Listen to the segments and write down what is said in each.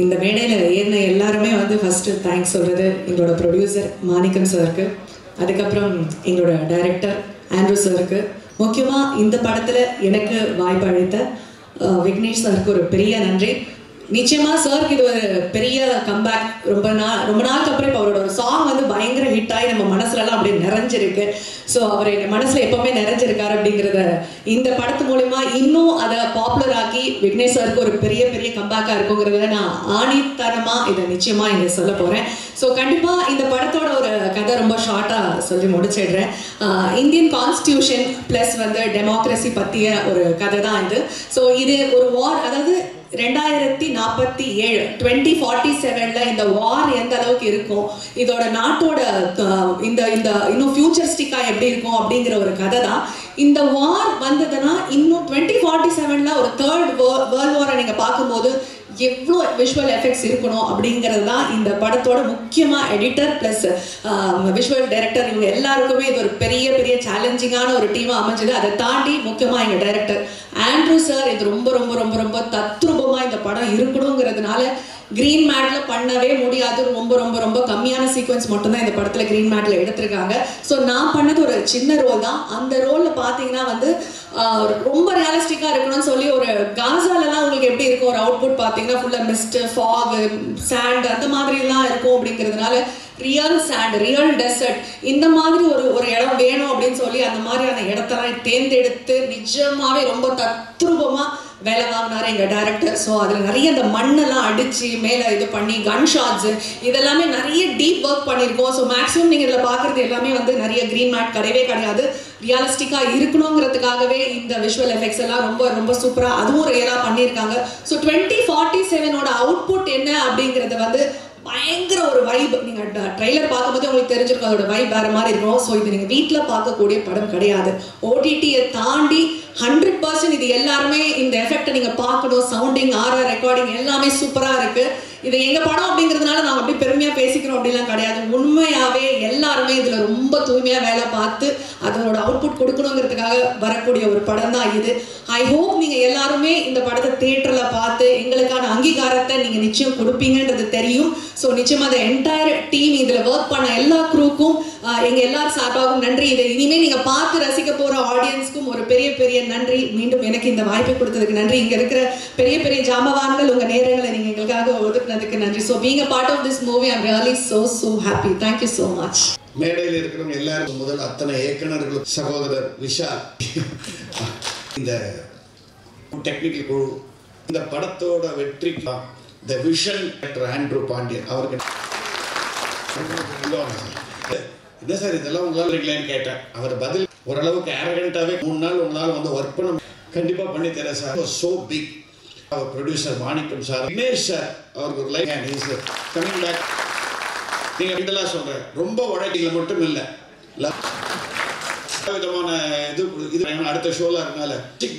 இந்த மேடையில் ஏறின எல்லாருமே வந்து ஃபஸ்ட்டு தேங்க்ஸ் சொல்கிறது எங்களோட ப்ரொடியூசர் மாணிக்கம் சாருக்கு, அதுக்கப்புறம் எங்களோட டைரக்டர் ஆண்ட்ரூ சாருக்கு, முக்கியமாக இந்த படத்தில் எனக்கு வாய்ப்பு அளித்த விக்னேஷ் சாருக்கு ஒரு பெரிய நன்றி. நிச்சயமாக சாருக்கு இது ஒரு பெரிய கம்பேக். ரொம்ப நாளுக்கு அப்புறம் இப்போ அவரோட ஒரு சாங் வந்து பயங்கர ஹிட் ஆகி நம்ம மனசுலலாம் அப்படியே நிறைஞ்சிருக்கு. ஸோ அவர் எங்கள் மனசில் எப்போவுமே நிறைஞ்சிருக்காரு அப்படிங்கிறத இந்த படத்து மூலிமா இன்னும் அதை பாப்புலர் ஆக்கி விக்னேஷ் சாருக்கு ஒரு பெரிய பெரிய கம்பேக்காக இருக்குங்கிறத நான் ஆணித்தனமாக இதை நிச்சயமாக இங்கே சொல்ல போகிறேன். ஸோ கண்டிப்பாக இந்த படத்தோட ஒரு கதை ரொம்ப ஷார்ட்டாக சொல்லி முடிச்சிடுறேன். இந்தியன் கான்ஸ்டியூஷன் ப்ளஸ் வந்து டெமோக்ரஸி பற்றிய ஒரு கதை தான் இது. ஸோ இது ஒரு வார், அதாவது 2047 2047 இந்த வார் எந்த அளவுக்கு இருக்கும், இதோட நாட்டோட இந்த இன்னும் ஃபியூச்சரிஸ்டிக்கா எப்படி இருக்கும் அப்படிங்கிற ஒரு கதை தான். இந்த வார் வந்ததுன்னா இன்னும் 2047 ஒரு தேர்ட் வேர்ல்ட் வாரை நீங்க பார்க்கும்போது எவ்வளோ விஷுவல் எஃபெக்ட்ஸ் இருக்கணும் அப்படிங்கிறது தான் இந்த படத்தோட முக்கியமாக எடிட்டர் ப்ளஸ் விஷுவல் டைரக்டர் இவங்க எல்லாருக்குமே இது ஒரு பெரிய பெரிய சேலஞ்சிங்கான ஒரு டீமாக அமைஞ்சது. அதை தாண்டி முக்கியமாக எங்கள் டைரக்டர் ஆண்ட்ரூ சார் இது ரொம்ப ரொம்ப ரொம்ப ரொம்ப தத்ரூபமாக இந்த படம் இருக்கணுங்கிறதுனால கிரீன் மேட்ல பண்ணவே முடியாது. ரொம்ப ரொம்ப ரொம்ப கம்மியான சீக்வன்ஸ் மட்டும்தான் இந்த படத்தில் கிரீன் மேட்ல எடுத்திருக்காங்க. ஸோ நான் பண்ணது ஒரு சின்ன ரோல் தான். அந்த ரோலில் பார்த்தீங்கன்னா வந்து ரொம்ப ரியலிஸ்டிக்காக இருக்கணும்னு சொல்லி ஒரு காசாலெல்லாம் உங்களுக்கு எப்படி இருக்கும் ஒரு அவுட்புட் பார்த்தீங்கன்னா ஃபுல்லாக மிஸ்ட், ஃபாக், சாண்ட் அந்த மாதிரிலாம் இருக்கும். அப்படிங்கிறதுனால ரியல் சாண்ட், ரியல் டெசர்ட் இந்த மாதிரி ஒரு இடம் வேணும் அப்படின்னு சொல்லி அந்த மாதிரியான இடத்தெல்லாம் தேர்ந்தெடுத்து நிஜமாவே ரொம்ப தத்ரூபமாக வேலை வாங்கினாரு எங்கள் டைரக்டர். ஸோ அதில் நிறைய அந்த மண்ணெல்லாம் அடித்து மேலே இது பண்ணி கன் ஷாட்ஸு இதெல்லாமே நிறைய டீப் ஒர்க் பண்ணியிருக்கோம். ஸோ மேக்ஸிமம் நீங்கள் இதில் பார்க்குறது எல்லாமே வந்து நிறைய க்ரீன் மேட் கிடையவே கிடையாது. ரியலிஸ்டிக்காக இருக்கணுங்கிறதுக்காகவே இந்த விஷுவல் எஃபெக்ட்ஸ் எல்லாம் ரொம்ப ரொம்ப சூப்பராக அதுவும் ரியலாக பண்ணியிருக்காங்க. ஸோ 2047 அவுட்புட் என்ன அப்படிங்கிறது வந்து பயங்கர ஒரு வைப். நீங்கள் ட்ரெய்லர் பார்க்கும்போது உங்களுக்கு தெரிஞ்சிருக்கும் அதோட வைப் வேறு மாதிரி இருக்கும். ஸோ இது நீங்கள் வீட்டில் பார்க்கக்கூடிய படம் கிடையாது. ஓடிடியை தாண்டி 100% இது எல்லாருமே இந்த எஃபெக்டை நீங்கள் பார்க்கணும். சவுண்டிங், ஆர்ஆர் ரெக்கார்டிங் எல்லாமே சூப்பராக இருக்குது. இது எங்கள் படம் அப்படிங்கிறதுனால நாங்கள் அப்படி பெருமையாக பேசிக்கிறோம் அப்படிலாம் கிடையாது. உண்மையாகவே எல்லாருமே இதில் ரொம்ப தூய்மையாக வேலை பார்த்து அதனோட அவுட்புட் கொடுக்கணுங்கிறதுக்காக வரக்கூடிய ஒரு படம் தான் இது. ஐ ஹோப் நீங்கள் எல்லாருமே இந்த படத்தை தியேட்டரில் பார்த்து எங்களுக்கான அங்கீகாரத்தை நீங்கள் நிச்சயம் கொடுப்பீங்கன்றது தெரியும். ஸோ நிச்சயமாக அந்த என்டையர் டீம் இதில் ஒர்க் பண்ண எல்லா க்ரூக்கும் எங்கள் எல்லாரும் சார்பாகவும் நன்றி. இதை இனிமேல் நீங்கள் பார்த்து ரசிக்க போகிற ஆடியன்ஸ்க்கும் ஒரு பெரிய பெரிய நன்றி. மீண்டும் எனக்கு இந்த வாய்ப்பை கொடுத்ததுக்கு நன்றி. இங்கே இருக்கிற பெரிய பெரிய ஜாம்பவான்கள் உங்கள் நேரங்களை நீங்கள் எங்களுக்காக ஒதுக்குனதுக்கு நன்றி. So being a part of this movie I'm really so happy. Thank you so much. மேடையில் இருக்கிறவங்க எல்லாருக்கும் முதல் அத்தனை இயக்குநர்களும் சகோதரர் விஷால், இந்த டெக்னிக்கல் குழு, இந்த படத்தோட வெற்றி the vision director Andrew Pandian அவருக்கு என்ன சார் இதெல்லாம் உங்களால் இருக்கலன்னு கேட்டேன். அவர் பதில் ஓரளவுக்கு அரகண்டாகவே 3 நாள் உங்களால் வந்து ஒர்க் பண்ண கண்டிப்பாக பண்ணி தரேன் சார். So big. அவர் producer Manickam sir, Vignesh sir அவருக்கு ஒரு like and is coming back. நீங்கள் இதெல்லாம் சொல்கிறேன் ரொம்ப உழைக்கில மட்டும் இல்லை விதமான இது அடுத்த ஷோவில் இருக்கனால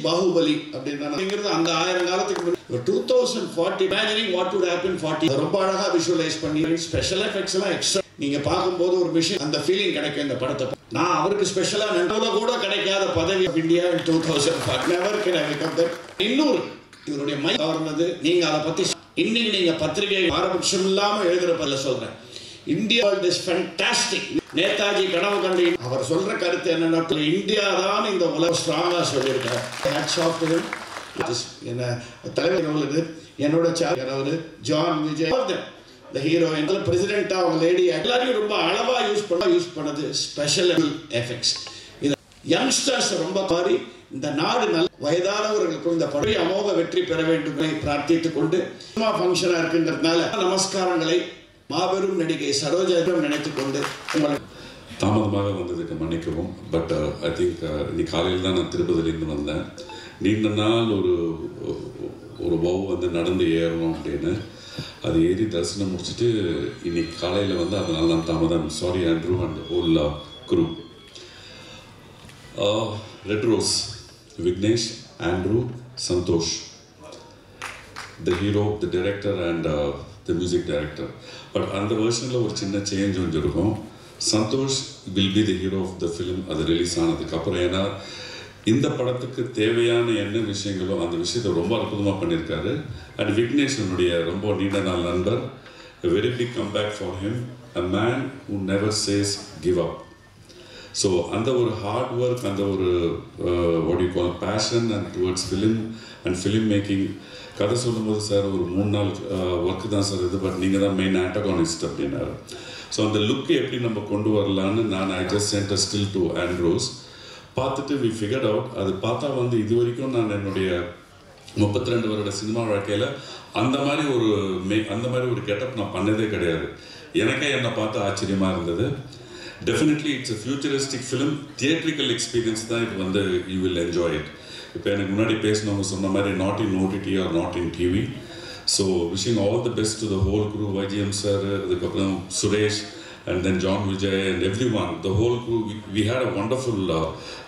பாகுபலி அப்படின்றது அந்த 1000 காலத்துக்கு 2040 இமேஜினிங் வாட் வுட் ஹேப்பன் 40 ரொம்ப அழகாக விஷுவலைஸ் பண்ணி ஸ்பெஷல் எஃபெக்ட்ஸ் எல்லாம் எக்ஸ்ட்ரா நீங்கள் பார்க்கும்போது ஒரு விஷயம் அந்த ஃபீலிங் கிடைக்கும். இந்த படத்தை நான் அவருக்கு ஸ்பெஷலாக நடுவில் கூட கிடைக்காத பதவி of India in 2005 never can I become that. இன்னொரு இவருடைய மை கவர்னது நீங்கள் அதை பற்றி இன்னைக்கு நீங்கள் பத்திரிகை ஆரம்பம் இல்லாமல் எழுதுறப்பல சொல்கிறேன். India is fantastic. நேதாஜி கனவு கண்டு அவர் சொல்ற கருத்து என்னன்னா இந்தியா தான் இந்த உலகம் ஸ்ட்ராங்கா சொல்லியிருக்காரு. என்ன தலைவர் என்னோட sir John Vijay the hero and president அவங்க லேடி எல்லாரையும் ரொம்ப அளவா யூஸ் பண்ணது ஸ்பெஷல் எஃபெக்ட்ஸ். இது யங்ஸ்டர்ஸ் ரொம்ப மாறி இந்த நாடு நல்ல வயதானவர்களுக்கும் இந்த பழைய அமோக வெற்றி பெற வேண்டும் பிரார்த்தித்துக் கொண்டு ஃபங்க்ஷனா இருக்கின்றதுனால நமஸ்காரங்களை மாபெரும் நடிகை சரோஜாவிடம் நினைத்துக் கொண்டு உங்களுக்கு தாமதமாக வந்ததுக்கு மன்னிக்கவும். பட் ஐ திங்க் இன்னைக்கு காலையில் தான் நான் திருப்பதியிலேருந்து வந்தேன். நீண்ட நாள் ஒரு பவு வந்து நடந்து ஏறணும் அப்படின்னு அது ஏறி தரிசனம் முடிச்சுட்டு இன்னைக்கு காலையில் வந்து அதனால தான் தாமதம். Sorry Andrew and whole crew. Red rose, Vignesh, Andrew, Santhosh, the hero, the director and the music director. But அந்த வெர்ஷனில் ஒரு சின்ன சேஞ்ச் வந்து இருக்கும். Santhosh will be the hero of the film அது ரிலீஸ் ஆனதுக்கப்புறம். ஏன்னா இந்த படத்துக்கு தேவையான என்ன விஷயங்களோ அந்த விஷயத்தை ரொம்ப அற்புதமாக பண்ணியிருக்காரு. அண்ட் விக்னேஷனுடைய ரொம்ப நீண்ட நாள் நண்பர், a very big comeback for him, a man who never says give up. So அந்த ஒரு ஹார்ட் ஒர்க், அந்த ஒரு what you call passion and towards film and film making. கதை சொல்லும்போது சார் ஒரு 3 நாள் ஒர்க்கு தான் சார் இது, பட் நீங்கள் தான் மெயின் ஆண்டகானிஸ்ட் அப்படின்னாரு. ஸோ அந்த லுக்கு எப்படி நம்ம கொண்டு வரலான்னு நான் I just sent a still to Andrews பார்த்துட்டு வி ஃபிகர்ட் அவுட். அது பார்த்தா இது வரைக்கும் நான் என்னுடைய 32 வருட சினிமா வாழ்க்கையில் அந்த மாதிரி ஒரு கெட்டப் நான் பண்ணதே கிடையாது. எனக்கே என்னை பார்த்து ஆச்சரியமாக இருந்தது. Definitely it's a futuristic film. Theatrical experience தான் இது யூ வில் என்ஜாய் இட். இப்போ எனக்கு முன்னாடி பேசினவங்க சொன்ன மாதிரி not in OTT or not in TV. So wishing all the best to the whole crew, YGM sir, அதுக்கப்புறம் Suresh and then John Vijay and everyone, the whole crew. We had a wonderful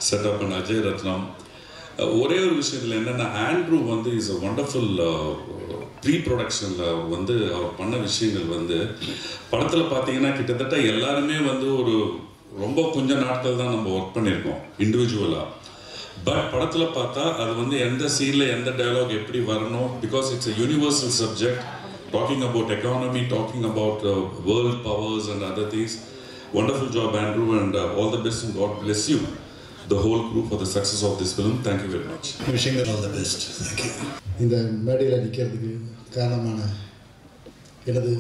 setup and Ajay Ratnam. ஒரே ஒரு விஷயத்தில் என்னென்னா Andrew is a wonderful ப்ரீ-ப்ரொடக்ஷனில் அவர் பண்ண விஷயங்கள் படத்தில் பார்த்தீங்கன்னா கிட்டத்தட்ட எல்லாருமே ஒரு ரொம்ப கொஞ்சம் நாட்கள் தான் நம்ம ஒர்க் பண்ணியிருக்கோம் இண்டிவிஜுவலாக. பட் படத்தில் பார்த்தா அது எந்த சீனில் எந்த டயலாக் எப்படி வரணும், because it's a universal subject, talking about economy, talking about world powers and other things. Wonderful job, Andrew, and all the best, and God bless you, the whole crew, for the success of this film. Thank you very much. Wishing you all the best. Thank you. இந்த மேடையில் நிற்கிறதுக்கு காரணமான எனது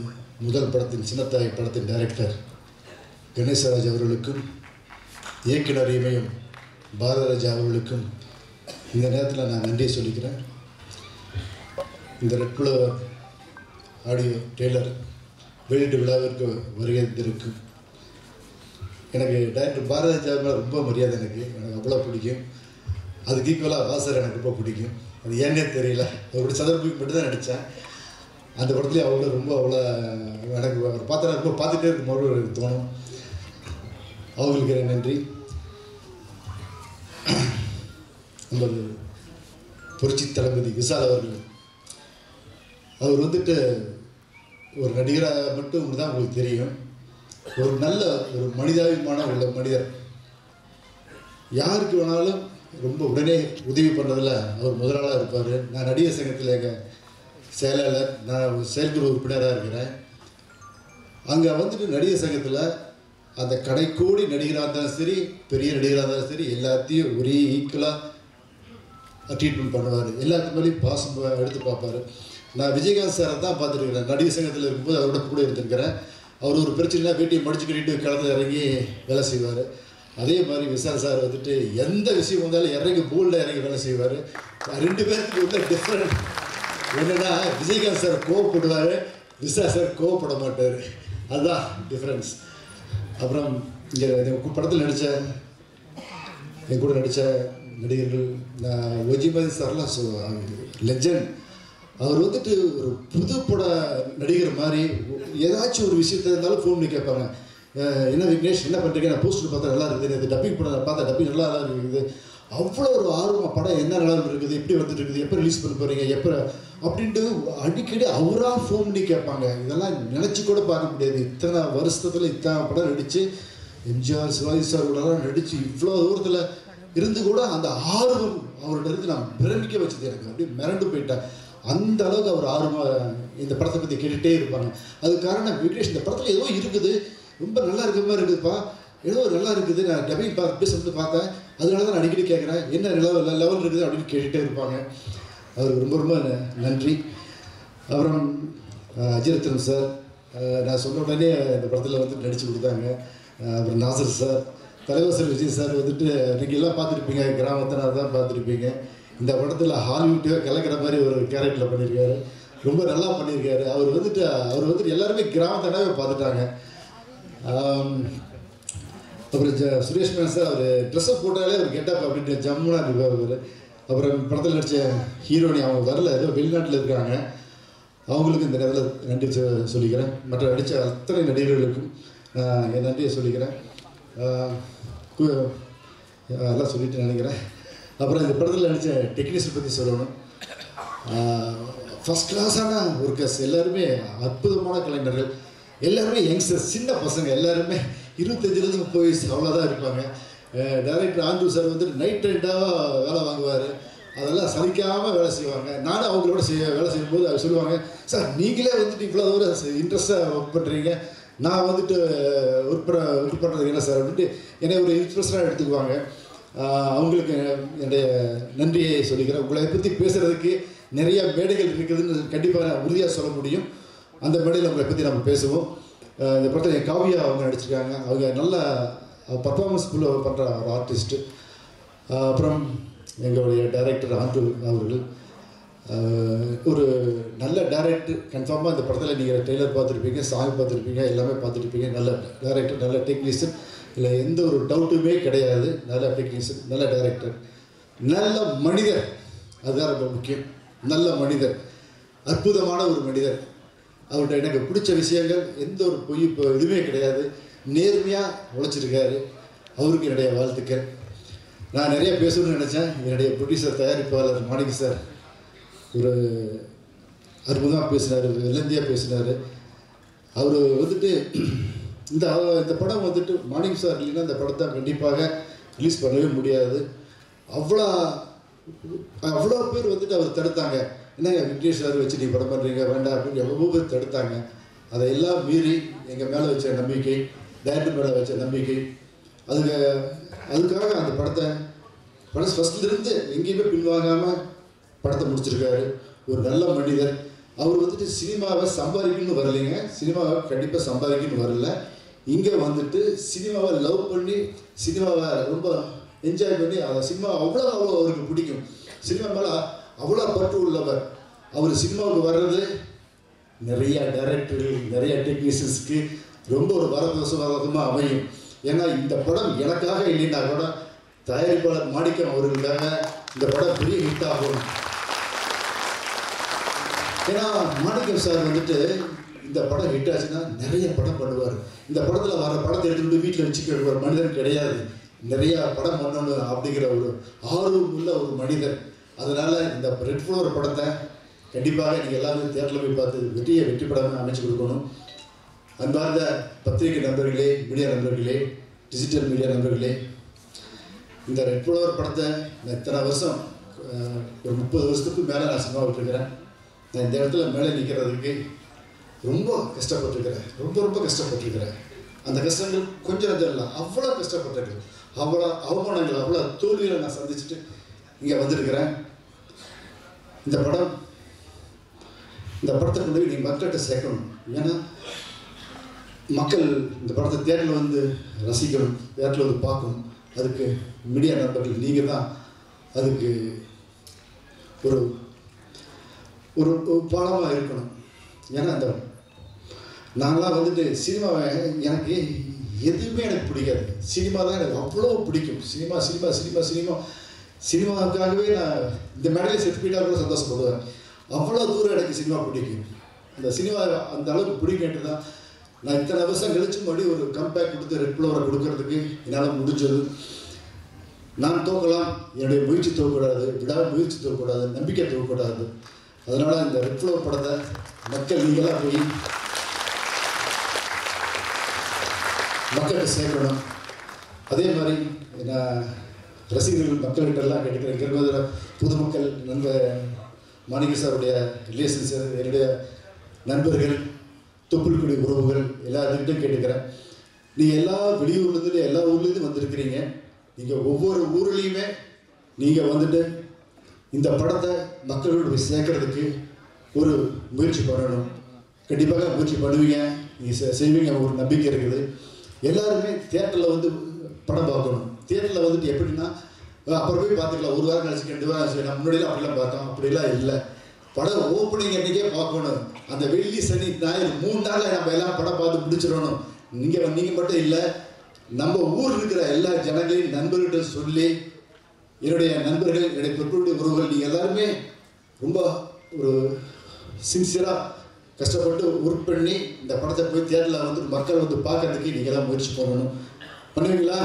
முதல் படத்தின் சின்னத்தாய் படத்தின் director Ganesaraj அவர்களுக்கும், இயக்குனர் இமயம் பாரதராஜா அவர்களுக்கும் இந்த நேரத்தில் நான் நன்றியை சொல்லிக்கிறேன். இந்த ரெட் புலவர் ஆடியோ ட்ரெய்லர் வெளியீட்டு விழாவிற்கு வருகிறதுக்கும் எனக்கு டைரக்டர் பாரதராஜா ரொம்ப மரியாதை. எனக்கு அவ்வளோ பிடிக்கும். அதுக்கு ஈக்குவலாக வாசர் எனக்கு ரொம்ப பிடிக்கும். அது ஏன்னே தெரியல, அவருடைய சதர்ப்புக்கு மட்டும்தான் நடித்தேன். அந்த படத்துலேயே அவ்வளோ எனக்கு அவர் பார்த்தா ரொம்ப பார்த்துட்டே இருக்கும்போது எனக்கு தோணும். அவங்களுக்கு நன்றி. நம்ம புரட்சி தளபதி விஷால் அவர்கள், அவர் ஒரு நடிகராக மட்டும் தான் உங்களுக்கு தெரியும். ஒரு நல்ல ஒரு மனிதாபிமான உள்ள மனிதர். யாருக்கு வேணாலும் ரொம்ப உடனே உதவி பண்ணுறதில் அவர் முதலாளாக இருப்பார். நான் நடிகர் சங்கத்தில் எங்கள் செயலாளர், நான் செயல்குழு உறுப்பினராக இருக்கிறேன். அங்கே நடிகர் சங்கத்தில் அந்த கடைக்கோடி நடிகராக இருந்தாலும் சரி, பெரிய நடிகராக இருந்தாலும் சரி, எல்லாத்தையும் ஒரே ஈக்குவலாக ட்ரீட்மெண்ட் பண்ணுவார். எல்லாத்துக்கு மேலேயும் பாசம் எடுத்து பார்ப்பார். நான் விஜயகாந்த் சாரை தான் பார்த்துருக்கிறேன். நடிகர் சங்கத்தில் இருக்கும்போது அவரோட கூட இருந்திருக்கிறேன். அவர் ஒரு பிரச்சனைனா வீட்டையை மடிச்சு கட்டிட்டு களத்தில் இறங்கி வேலை செய்வார். அதே மாதிரி விஷால் சார் எந்த விஷயம் வந்தாலும் இறங்கி போல்டாக இறங்கி வேலை செய்வார். 2 பேருக்கு உள்ள டிஃப்ரெண்ட் என்னென்னா, விஜயகாந்த் சார் கோவப்படுவார், விஷால் சார் கோவப்பட மாட்டார். அதுதான் டிஃப்ரென்ஸ். அப்புறம் இங்கே படத்தில் என் கூட நடித்த நடிகர்கள், நான் ஒஜிமதி சார்லாம் லெஜண்ட். அவர் ஒரு புது பட நடிகர் மாதிரி ஏதாச்சும் ஒரு விஷயத்த இருந்தாலும் ஃபோன் பண்ணி கேட்பாங்க. என்ன விக்னேஷ் என்ன பண்ணுறீங்க, நான் போஸ்டர் பார்த்தா நல்லா இருக்குது, இது டப்பிங் படம் பார்த்தா டப்பிங் நல்லா இருக்குது. அவ்வளோ ஒரு ஆர்வமாக படம் என்ன நல்லா இருக்குது, எப்படி இருக்குது, எப்போ ரிலீஸ் பண்ண போகிறீங்க, எப்போ அப்படின்ட்டு அடிக்கடி அவராக ஃபோன் பண்ணி கேட்பாங்க. இதெல்லாம் நினச்சி கூட பார்க்க முடியாது. இத்தனை வருஷத்தில் இத்தனை படம் நடித்து எம்ஜிஆர் சிவாஜி சார் கூடலாம் நடித்து இவ்வளோ தூரத்தில் இருந்து கூட அந்த ஆர்வம் அவர்கிட்ட இருந்து நான் பிரமிக்க வச்சது. எனக்கு அப்படியே மிரண்டு போயிட்டேன். அந்த அளவுக்கு அவர் ஆர்வமாக இந்த படத்தை பற்றி கேட்டுகிட்டே இருப்பாங்க. அதுக்கு காரணம் விக்னேஷ், இந்த படத்தில் ஏதோ இருக்குது, ரொம்ப நல்லா இருக்கிற மாதிரி இருக்குதுப்பா, ஏதோ நல்லா இருக்குது, நான் டப்பிங் சொல்லிட்டு பார்த்தேன், அதனால தான் நான் அடிக்கடி கேட்குறேன், என்ன லெவல் இருக்குது அப்படின்னு கேட்டுகிட்டே இருப்பாங்க. அவருக்கு ரொம்ப ரொம்ப நன்றி. அப்புறம் அஜய் ரத்னம் சார், நான் சொன்ன உடனே இந்த படத்தில் நடித்து கொடுத்தாங்க. அப்புறம் நாசர் சார், தலைவர் சார், விஜய் சார் நீங்கள் எல்லாம் பார்த்துருப்பீங்க, கிராமத்தினர் தான் பார்த்துருப்பீங்க. இந்த படத்தில் ஹாலிவுட்டே கலக்கிற மாதிரி ஒரு கேரக்டரில் பண்ணியிருக்காரு. ரொம்ப நல்லா பண்ணியிருக்காரு. அவர் எல்லாருமே கிராமத்தனாவே பார்த்துட்டாங்க. அப்புறம் சுரேஷ் மேன் சார், அவர் ட்ரெஸ்ஸை போட்டாலே அவர் கெட்டப் அப்படின்ட்டு ஜம்முனா இருப்பார். அப்புறம் படத்தில் நடித்த ஹீரோனி, அவங்க வரல, ஏதோ வெளிநாட்டில் இருக்காங்க. அவங்களுக்கு இந்த நேரத்தில் நன்றி சொல்லிக்கிறேன். மற்ற நடித்த அத்தனை நடிகர்களுக்கும் என் நன்றியை சொல்லிக்கிறேன். எல்லாம் சொல்லிட்டு நினைக்கிறேன். அப்புறம் இந்த படத்தில் நடித்த டெக்னீஷியன் பற்றி சொல்லணும். ஃபஸ்ட் கிளாஸான ஒர்க்கர்ஸ், எல்லாருமே அற்புதமான கலைஞர்கள், எல்லாருமே யங்ஸ்டர்ஸ், சின்ன பசங்க, எல்லாருமே 25 to 30 வயசு அவ்வளோதான் இருப்பாங்க. டைரக்டர் ஆண்ட்ரூ சார் வந்துட்டு நைட் நைட்டாக வேலை வாங்குவார். அதெல்லாம் சலிக்காமல் வேலை செய்வாங்க. நானும் அவங்களோட வேலை செய்யும்போது அவர் சொல்லுவாங்க, சார் நீங்களே வந்துட்டு இவ்வளோ தூரம் இன்ட்ரெஸ்ட்டாக ஒர்க் பண்ணுறீங்க, நான் வந்துட்டு ஒர்க் பண்ணுறது என்ன சார் அப்படின்ட்டு என்னை ஒரு இன்ட்ரெஸ்டாக எடுத்துக்குவாங்க. அவங்களுக்கு என்னுடைய நன்றியை சொல்லிக்கிறேன். உங்களை பற்றி பேசுகிறதுக்கு நிறைய மேடைகள் இருக்குதுன்னு கண்டிப்பாக நான் உறுதியாக சொல்ல முடியும். அந்த மேடையில் உங்களை பற்றி நம்ம பேசுவோம். இந்த படத்தில் என் காவியா அவங்க நடிச்சிருக்காங்க. அவங்க நல்ல பர்ஃபார்மன்ஸ் பண்ணுற ஒரு ஆர்டிஸ்ட்டு. அப்புறம் எங்களுடைய டைரக்டர் ஆண்ட்ரூ அவர்கள் ஒரு நல்ல டைரக்டர். கன்ஃபார்மாக இந்த படத்தில் நீங்கள் ட்ரெய்லர் பார்த்துருப்பீங்க, சாங் பார்த்துருப்பீங்க, எல்லாமே பார்த்துருப்பீங்க. நல்ல டைரக்டர், நல்ல டெக்னீஷியன், இல்லை எந்த ஒரு டவுட்டுமே கிடையாது. நல்ல டெக்னீஷியன், நல்ல டைரக்டர், நல்ல மனிதர். அதுதான் ரொம்ப முக்கியம். நல்ல மனிதர், அற்புதமான ஒரு மனிதர். அவர்கிட்ட எனக்கு பிடிச்ச விஷயங்கள் எந்த ஒரு பொய் இதுவுமே கிடையாது. நேர்மையாக உழைச்சிருக்காரு. அவருக்கு என்னுடைய வாழ்த்துக்கள். நான் நிறைய பேசணும்னு நினச்சேன். என்னுடைய ப்ரொடியூசர், தயாரிப்பாளர் மாணிக் சார் ஒரு அற்புதமாக பேசினார், வெள்ளந்தியாக பேசினார். அவர் வந்துட்டு இந்த படம் வந்துட்டு மாணிக் சார் இல்லைன்னா இந்த படத்தை கண்டிப்பாக ரிலீஸ் பண்ணவே முடியாது. அவ்வளோ பேர் வந்துட்டு அவர் தடுத்தாங்க. என்னங்க விக்னேஷ் சார் வச்சு நீ படம் பண்ணுறீங்க வேண்டாம் அப்படின்னு எவ்வளோ பேர் தடுத்தாங்க. அதையெல்லாம் மீறி எங்கள் மேலே வச்ச நம்பிக்கை, டைரக்டர் மேலே வச்ச நம்பிக்கை, அதுக்காக அந்த படத்தை ஃபஸ்ட்லேருந்து எங்கேயுமே பின்வாங்காமல் படத்தை முடிச்சிருக்காரு. ஒரு நல்ல மனிதர். அவர் வந்துட்டு சினிமாவை சம்பாதிக்கணும்னு வரலைங்க. சினிமாவை கண்டிப்பாக சம்பாதிக்கணும்னு வரல. இங்கே வந்துட்டு சினிமாவை லவ் பண்ணி, சினிமாவை ரொம்ப என்ஜாய் பண்ணி, அந்த சினிமா அவ்வளோ அவருக்கு பிடிக்கும். சினிமா மேலே அவ்வளோ பற்று உள்ளவர். அவர் சினிமாவுக்கு வர்றது நிறைய டைரக்டர்கள், நிறைய டெக்னீஷியன்ஸ்க்கு ரொம்ப ஒரு வரதமாக அமையும். ஏன்னா இந்த படம் எனக்காக இல்லைன்னா கூட தயாரிப்பாளர் மாணிக்கம் அவர்களுக்காக இந்த படம் பெரிய ஹிட் ஆகும். ஏன்னா மாணிக்கம் சார் வந்துட்டு இந்த படம் ஹிட் ஆச்சுன்னா நிறைய படம் பண்ணுவார். இந்த படத்தில் வர படத்தை எடுத்துக்கிட்டு வீட்டில் வச்சுக்கிற ஒரு மனிதன் கிடையாது. நிறையா படம் பண்ணணும் அப்படிங்கிற ஒரு ஆர்வம் உள்ள ஒரு மனிதர். அதனால் இந்த ரெட் ஃப்ளவர் படத்தை கண்டிப்பாக நீங்கள் எல்லாருமே தியேட்டரில் போய் பார்த்து வெற்றி படமாக அமைச்சு கொடுக்கணும். அன்பார்ந்த பத்திரிகை நண்பர்களே, மீடியா நண்பர்களே, டிஜிட்டல் மீடியா நண்பர்களே, இந்த ரெட் ஃப்ளவர் படத்தை நான் இத்தனை வருஷம் ஒரு 30 வருஷத்துக்கு மேலே நான் சினிமா விட்டுருக்கிறேன். நான் இந்த இடத்துல மேலே நிற்கிறதுக்கு ரொம்ப கஷ்டப்பட்டுருக்கிறேன். ரொம்ப கஷ்டப்பட்டுருக்கிறேன். அந்த கஷ்டங்கள் கொஞ்சம் நஞ்சம் இல்லை, அவ்வளோ கஷ்டப்பட்டிருக்கேன். அவ்வளோ அவமானங்கள், அவ்வளோ தோல்விகளை நான் சந்திச்சுட்டு இங்கே வந்திருக்கிறேன். இந்த படத்தை கொண்டு போய் நீங்கள் மக்கள்கிட்ட சேர்க்கணும். ஏன்னா மக்கள் இந்த படத்தை தியேட்டரில் வந்து ரசிக்கணும், தியேட்டரில் வந்து பார்க்கணும். அதுக்கு மீடியா நண்பர்கள் நீங்கள் தான் அதுக்கு ஒரு ஒரு பாலமாக இருக்கணும். ஏன்னா இந்த நான்லாம் வந்துட்டு சினிமாவை எனக்கு எதுவுமே எனக்கு பிடிக்காது. சினிமா தான் எனக்கு அவ்வளோ பிடிக்கும். சினிமாவுக்காகவே நான் இந்த மேடையில் செத்து போயிட்டா கூட சந்தோஷப்படுவேன். அவ்வளோ தூரம் எனக்கு சினிமா பிடிக்கும். அந்த சினிமா அந்த அளவுக்கு பிடிக்கிட்டு தான் நான் இத்தனை வருஷம் கழிச்சு மறுபடியும் ஒரு கம்பேக் கொடுத்து ரெட் ஃப்ளவரை கொடுக்கறதுக்கு என்னால் முடிஞ்சது. நான் தோக்கலாம், என்னுடைய முயற்சி தோக்கக்கூடாது, முயற்சி தோக்கக்கூடாது, நம்பிக்கை தோக்கக்கூடாது. அதனால் இந்த ரெட் ஃப்ளவர் படத்தை மக்கள் நீங்களாக போய் மக்கள்கிட்ட சேர்க்கணும். அதே மாதிரி நான் ரசிகர்கள் மக்கள்கிட்டலாம் கேட்டுக்கிறேன். பொதுமக்கள் நண்பர் மாணிக்க சாருடைய ரிலேஷன்ஸ், என்னுடைய நண்பர்கள், தொப்புள்குடி உறவுகள் எல்லாத்துக்கிட்டும் கேட்டுக்கிறேன். நீங்கள் எல்லா வெளியூர்லேருந்து எல்லா ஊர்லேருந்து வந்திருக்கிறீங்க. நீங்கள் ஒவ்வொரு ஊர்லேயுமே நீங்கள் வந்துட்டு இந்த படத்தை மக்களோடு போய் சேர்க்கறதுக்கு ஒரு முயற்சி பண்ணணும். கண்டிப்பாக முயற்சி பண்ணுவீங்க, நீங்கள் செய்வீங்க, ஒரு நம்பிக்கை இருக்குது. எல்லாருமே தியேட்டரில் வந்து படம் பார்க்கணும். தியேட்டரில் வந்துட்டு எப்படின்னா அப்புறம் போய் பார்த்துக்கலாம், ஒரு வாரம் கழிச்சு 2 வாரம் கழிச்சு. நான் முன்னாடிலாம் அப்படிலாம் பார்த்தோம், அப்படிலாம் இல்லை. படம் ஓப்பனிங் அன்றைக்கே பார்க்கணும். அந்த வெள்ளி சனி ஞாயிறு 3 நாளில் நம்ம எல்லாம் படம் பார்த்து முடிச்சிடணும். நீங்கள் மட்டும் இல்லை, நம்ம ஊர் இருக்கிற எல்லா ஜனங்களையும் நண்பர்கிட்ட சொல்லி, என்னுடைய நண்பர்கள், என்னுடைய பெற்றோருடைய உறவுகள், நீங்கள் எல்லாருமே ரொம்ப ஒரு சின்சியராக கஷ்டப்பட்டு ஒர்க் பண்ணி இந்த படத்தை போய் தியேட்டரில் வந்து மக்கள் வந்து பார்க்கறதுக்கு நீங்கள் தான் முயற்சி பண்ணணும். பண்ணுவீங்களா?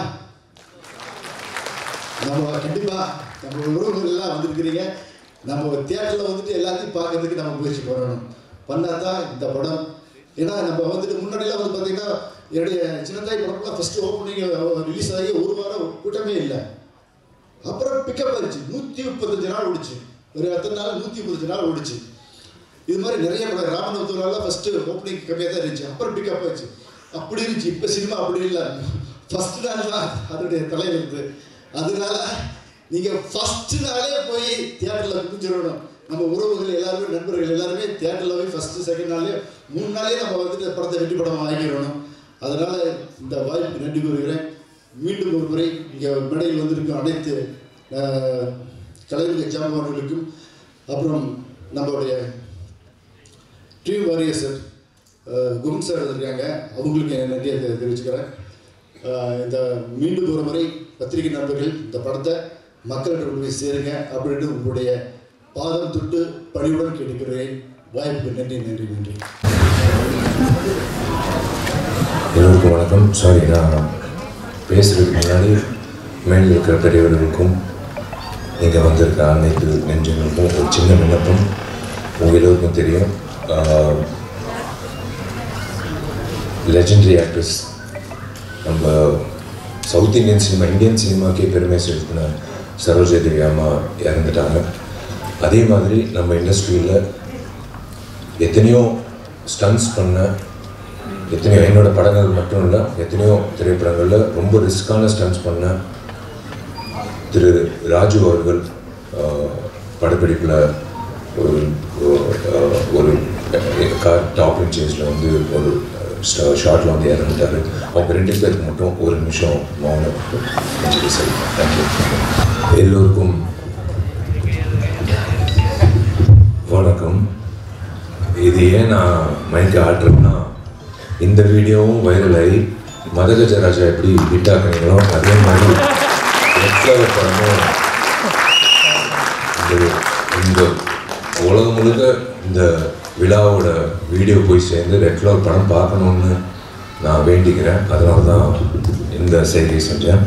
நம்ம கண்டிப்பாக நம்ம உறவுகள் எல்லாம் வந்துருக்கிறீங்க. நம்ம தியேட்டரில் வந்துட்டு எல்லாத்தையும் பார்க்கறதுக்கு நம்ம முயற்சி பண்ணணும். பண்ணால் தான் இந்த படம் ஏன்னா நம்ம வந்துட்டு முன்னாடிலாம் வந்து பார்த்தீங்கன்னா என்னுடைய சின்னத்தாய் படம்லாம் ஃபஸ்ட்டு ஓப்பனிங் ரிலீஸ் ஆகி ஒரு வாரம் கூட்டமே இல்லை. அப்புறம் பிக்கப் ஆயிடுச்சு. 135 நாள் ஓடிச்சு. ஒரு அத்தனை நாள் 135 நாள் ஓடிச்சு. இது மாதிரி நிறைய படம் ராமநாதபுரம்லாம் ஃபஸ்ட்டு ஓப்பனிங் கம்மியாக தான் இருந்துச்சு. அப்புறம் பிக்கப் ஆயிடுச்சு. அப்படி இருந்துச்சு. இப்போ சினிமா அப்படி இல்லை. ஃபஸ்ட்டு நாள் தான் அதனுடைய தலைவர். அதனால நீங்கள் ஃபஸ்ட்டு நாளே போய் தியேட்டரில் குடிச்சிடணும். நம்ம உறவுகள் எல்லாருமே நண்பர்கள் எல்லாருமே தியேட்டரில் போய் ஃபஸ்ட்டு செகண்ட் நாளே 3 நாளே நம்ம வந்துட்டு படத்தை வெற்றி படம் வாங்கிடணும். அதனால் இந்த வாய்ப்புக்கு நன்றி கூறுகிறேன். மீண்டும் ஒரு முறை இங்கே மேடையில் வந்திருக்கும் அனைத்து கலைஞர் ஜாம்பவான்களுக்கும் அப்புறம் நம்மளுடைய டீம் வாரியர் சார் குரும் சார் வந்திருக்காங்க, அவங்களுக்கு நன்றியை தெரிவிச்சுக்கிறேன். இந்த மீண்டும் ஒரு முறை பத்திரிகை நண்பர்கள் இந்த படத்தை மக்கள்கிட்ட போய் சேருங்க அப்படின்னு உங்களுடைய பாதம் தொட்டு பணிவுடன் கேட்டுக்கிறேன். வாய்ப்புக்கு நன்றி நன்றி நன்றி. எல்லோருக்கும் வணக்கம். சாரி, நான் பேசுகிறதுக்கு முன்னாடி மேல் இருக்கிற பெரியவர்களுக்கும் இங்கே வந்திருக்க அனைத்து நெஞ்சங்களுக்கும் ஒரு சின்ன விண்ணப்பம். உங்கள் எல்லோருக்கும் தெரியும், லெஜெண்டரி ஆக்ட்ரஸ் நம்ம சவுத் இந்தியன் சினிமா, இந்தியன் சினிமாக்கே பெருமை செலுத்தின சரோஜா தேவி அம்மா இறந்துட்டாங்க. அதே மாதிரி நம்ம இண்டஸ்ட்ரியில் எத்தனையோ ஸ்டன்ட்ஸ் பண்ண, எத்தனையோ என்னோடய படங்கள் மட்டும் இல்லை, எத்தனையோ திரைப்படங்களில் ரொம்ப ரிஸ்க்கான ஸ்டன்ட்ஸ் பண்ண திரு ராஜு அவர்கள் படப்பிடிப்பில் ஒரு கார் டாப் அண்ட் சேஸில் வந்து ஒரு ஷார்ட்டில் வந்து இறந்துட்டார். அவங்க 2 பேருக்கு மட்டும் ஒரு நிமிஷம் மௌனம் சரி. தேங்க்யூ. எல்லோருக்கும் வணக்கம். இது ஏன் நான் மைக்கை ஆட்டுறேன்னா, இந்த வீடியோவும் வைரல் ஆகி மதகஜராஜா எப்படி ஹிட் ஆக்குறீங்களோ அதே மாதிரி படமும் இந்த உலகம் முழுக்க இந்த விழாவோட வீடியோ போய் சேர்ந்து ரெட் ஃப்ளவர் படம் பார்க்கணுன்னு நான் வேண்டிக்கிறேன். அதனால தான் இந்த செய்தியை செஞ்சேன்.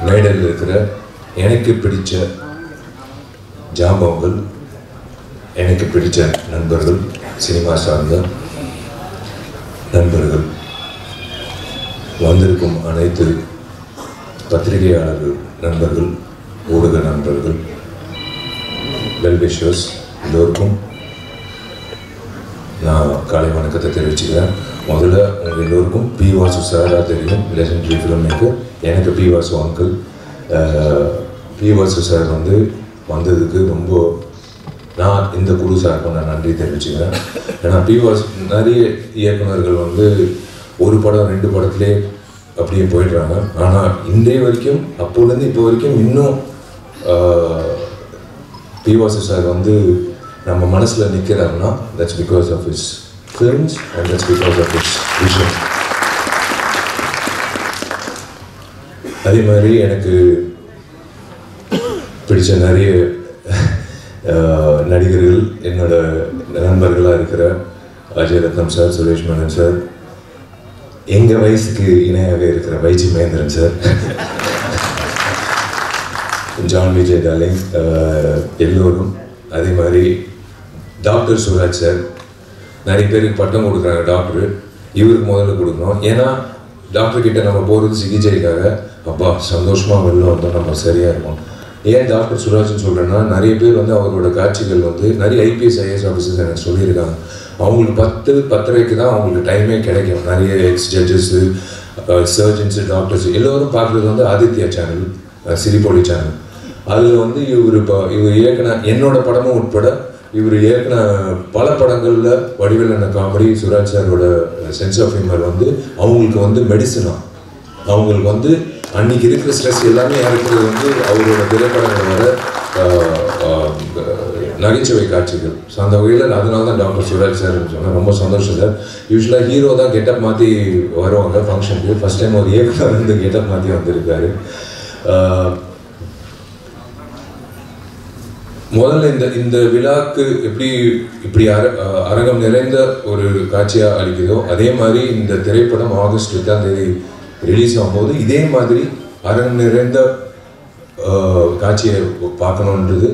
மேடையில் இருக்கிற எனக்கு பிடிச்ச ஜாம்பவங்கள், எனக்கு பிடிச்ச நண்பர்கள், சினிமா சார்ந்த நண்பர்கள், வந்திருக்கும் அனைத்து பத்திரிகையாளர்கள் நண்பர்கள், ஊடக நண்பர்கள், வெல்விஷர்ஸ் எல்லோருக்கும் நான் காலை வணக்கத்தை தெரிவிச்சுக்கிறேன். முதல்ல உங்கள் எல்லோருக்கும் பி வாசு சாராக தெரியும், லெஜெண்டரி ஃபிலிம் மேக்கர். எனக்கு P Vasu uncle. P Vasu sir வந்து வந்ததுக்கு ரொம்ப நான் இந்த குழு சாருக்கும் நான் நன்றி தெரிவிச்சுக்கிறேன். ஏன்னா பி வாசு நிறைய இயக்குநர்கள் வந்து ஒரு படம் 2 படத்துலே அப்படியே போயிடுறாங்க. ஆனால் இன்றைய வரைக்கும் அப்போலேருந்து இப்போ வரைக்கும் இன்னும் பி வாசு சார் வந்து நம்ம மனசில் நிற்கிறாருன்னா that's because of his films and that's because of his vision. அதே மாதிரி எனக்கு பிடிச்ச நிறைய நடிகர்கள், என்னோட நண்பர்களாக இருக்கிற அஜய் ரத்னம் சார், சுரேஷ் மேனன் சார், எங்கள் வயசுக்கு இணையாக இருக்கிற YG Mahendran sir, John Vijay darling, எல்லோரும். அதே மாதிரி டாக்டர் சுராஜ் சார். நிறைய பேருக்கு பட்டம் கொடுக்குறாங்க டாக்டர், இவருக்கு முதல்ல கொடுக்கணும். ஏன்னா டாக்டர்கிட்ட நம்ம போகிறது சிகிச்சைக்காக. அப்பா சந்தோஷமாக வெளில வந்தோம், நம்ம சரியாக இருக்கும். ஏன் டாக்டர் சுராஜ்னு சொல்கிறேன்னா, நிறைய பேர் வந்து அவரோட காட்சிகள் வந்து நிறைய ஐபிஎஸ் ஐஏஎஸ் ஆஃபீஸர்ஸ் எனக்கு சொல்லியிருக்காங்க. அவங்களுக்கு 10-10:30 தான் அவங்களுக்கு டைமே கிடைக்கும். நிறைய எக்ஸ் ஜட்ஜஸ்ஸு, சர்ஜன்ஸு, டாக்டர்ஸ் எல்லோரும் பார்க்குறது வந்து ஆதித்யா சேனல், சிரிப்பொலி சேனல். அதில் வந்து இவர் இயக்குன என்னோட படமும் உட்பட இவர் இயக்குன பல படங்களில் வடிவேலண்ண காமெடி, சுராஜ் சாரோட சென்ஸ் ஆஃப் ஹியூமர் வந்து அவங்களுக்கு வந்து மெடிசனா. அவங்களுக்கு வந்து அன்றைக்கி இருக்கிற ஸ்ட்ரெஸ் எல்லாமே இறக்குறது வந்து அவரோட திரைப்படங்களை வர நகைச்சுவை காட்சிகள். ஸோ அந்த வகையில் அதனால தான் டாக்டர் சுராஜ் சார் சொன்னால் ரொம்ப சந்தோஷம் சார். யூஸ்வலாக ஹீரோ தான் கெட்டப் மாற்றி வருவாங்க ஃபங்க்ஷனுக்கு. ஃபஸ்ட் டைம் ஒரு இயக்குனர் வந்து கெட்டப் மாற்றி வந்திருக்காரு. முதல்ல இந்த விழாக்கு இப்படி அரங்கம் நிறைந்த ஒரு காட்சியாக அளிக்குதோ அதே மாதிரி இந்த திரைப்படம் ஆகஸ்ட் 8 ரிலீஸ் ஆகும்போது இதே மாதிரி அரங்கம் நிறைந்த காட்சியை பார்க்கணுன்றது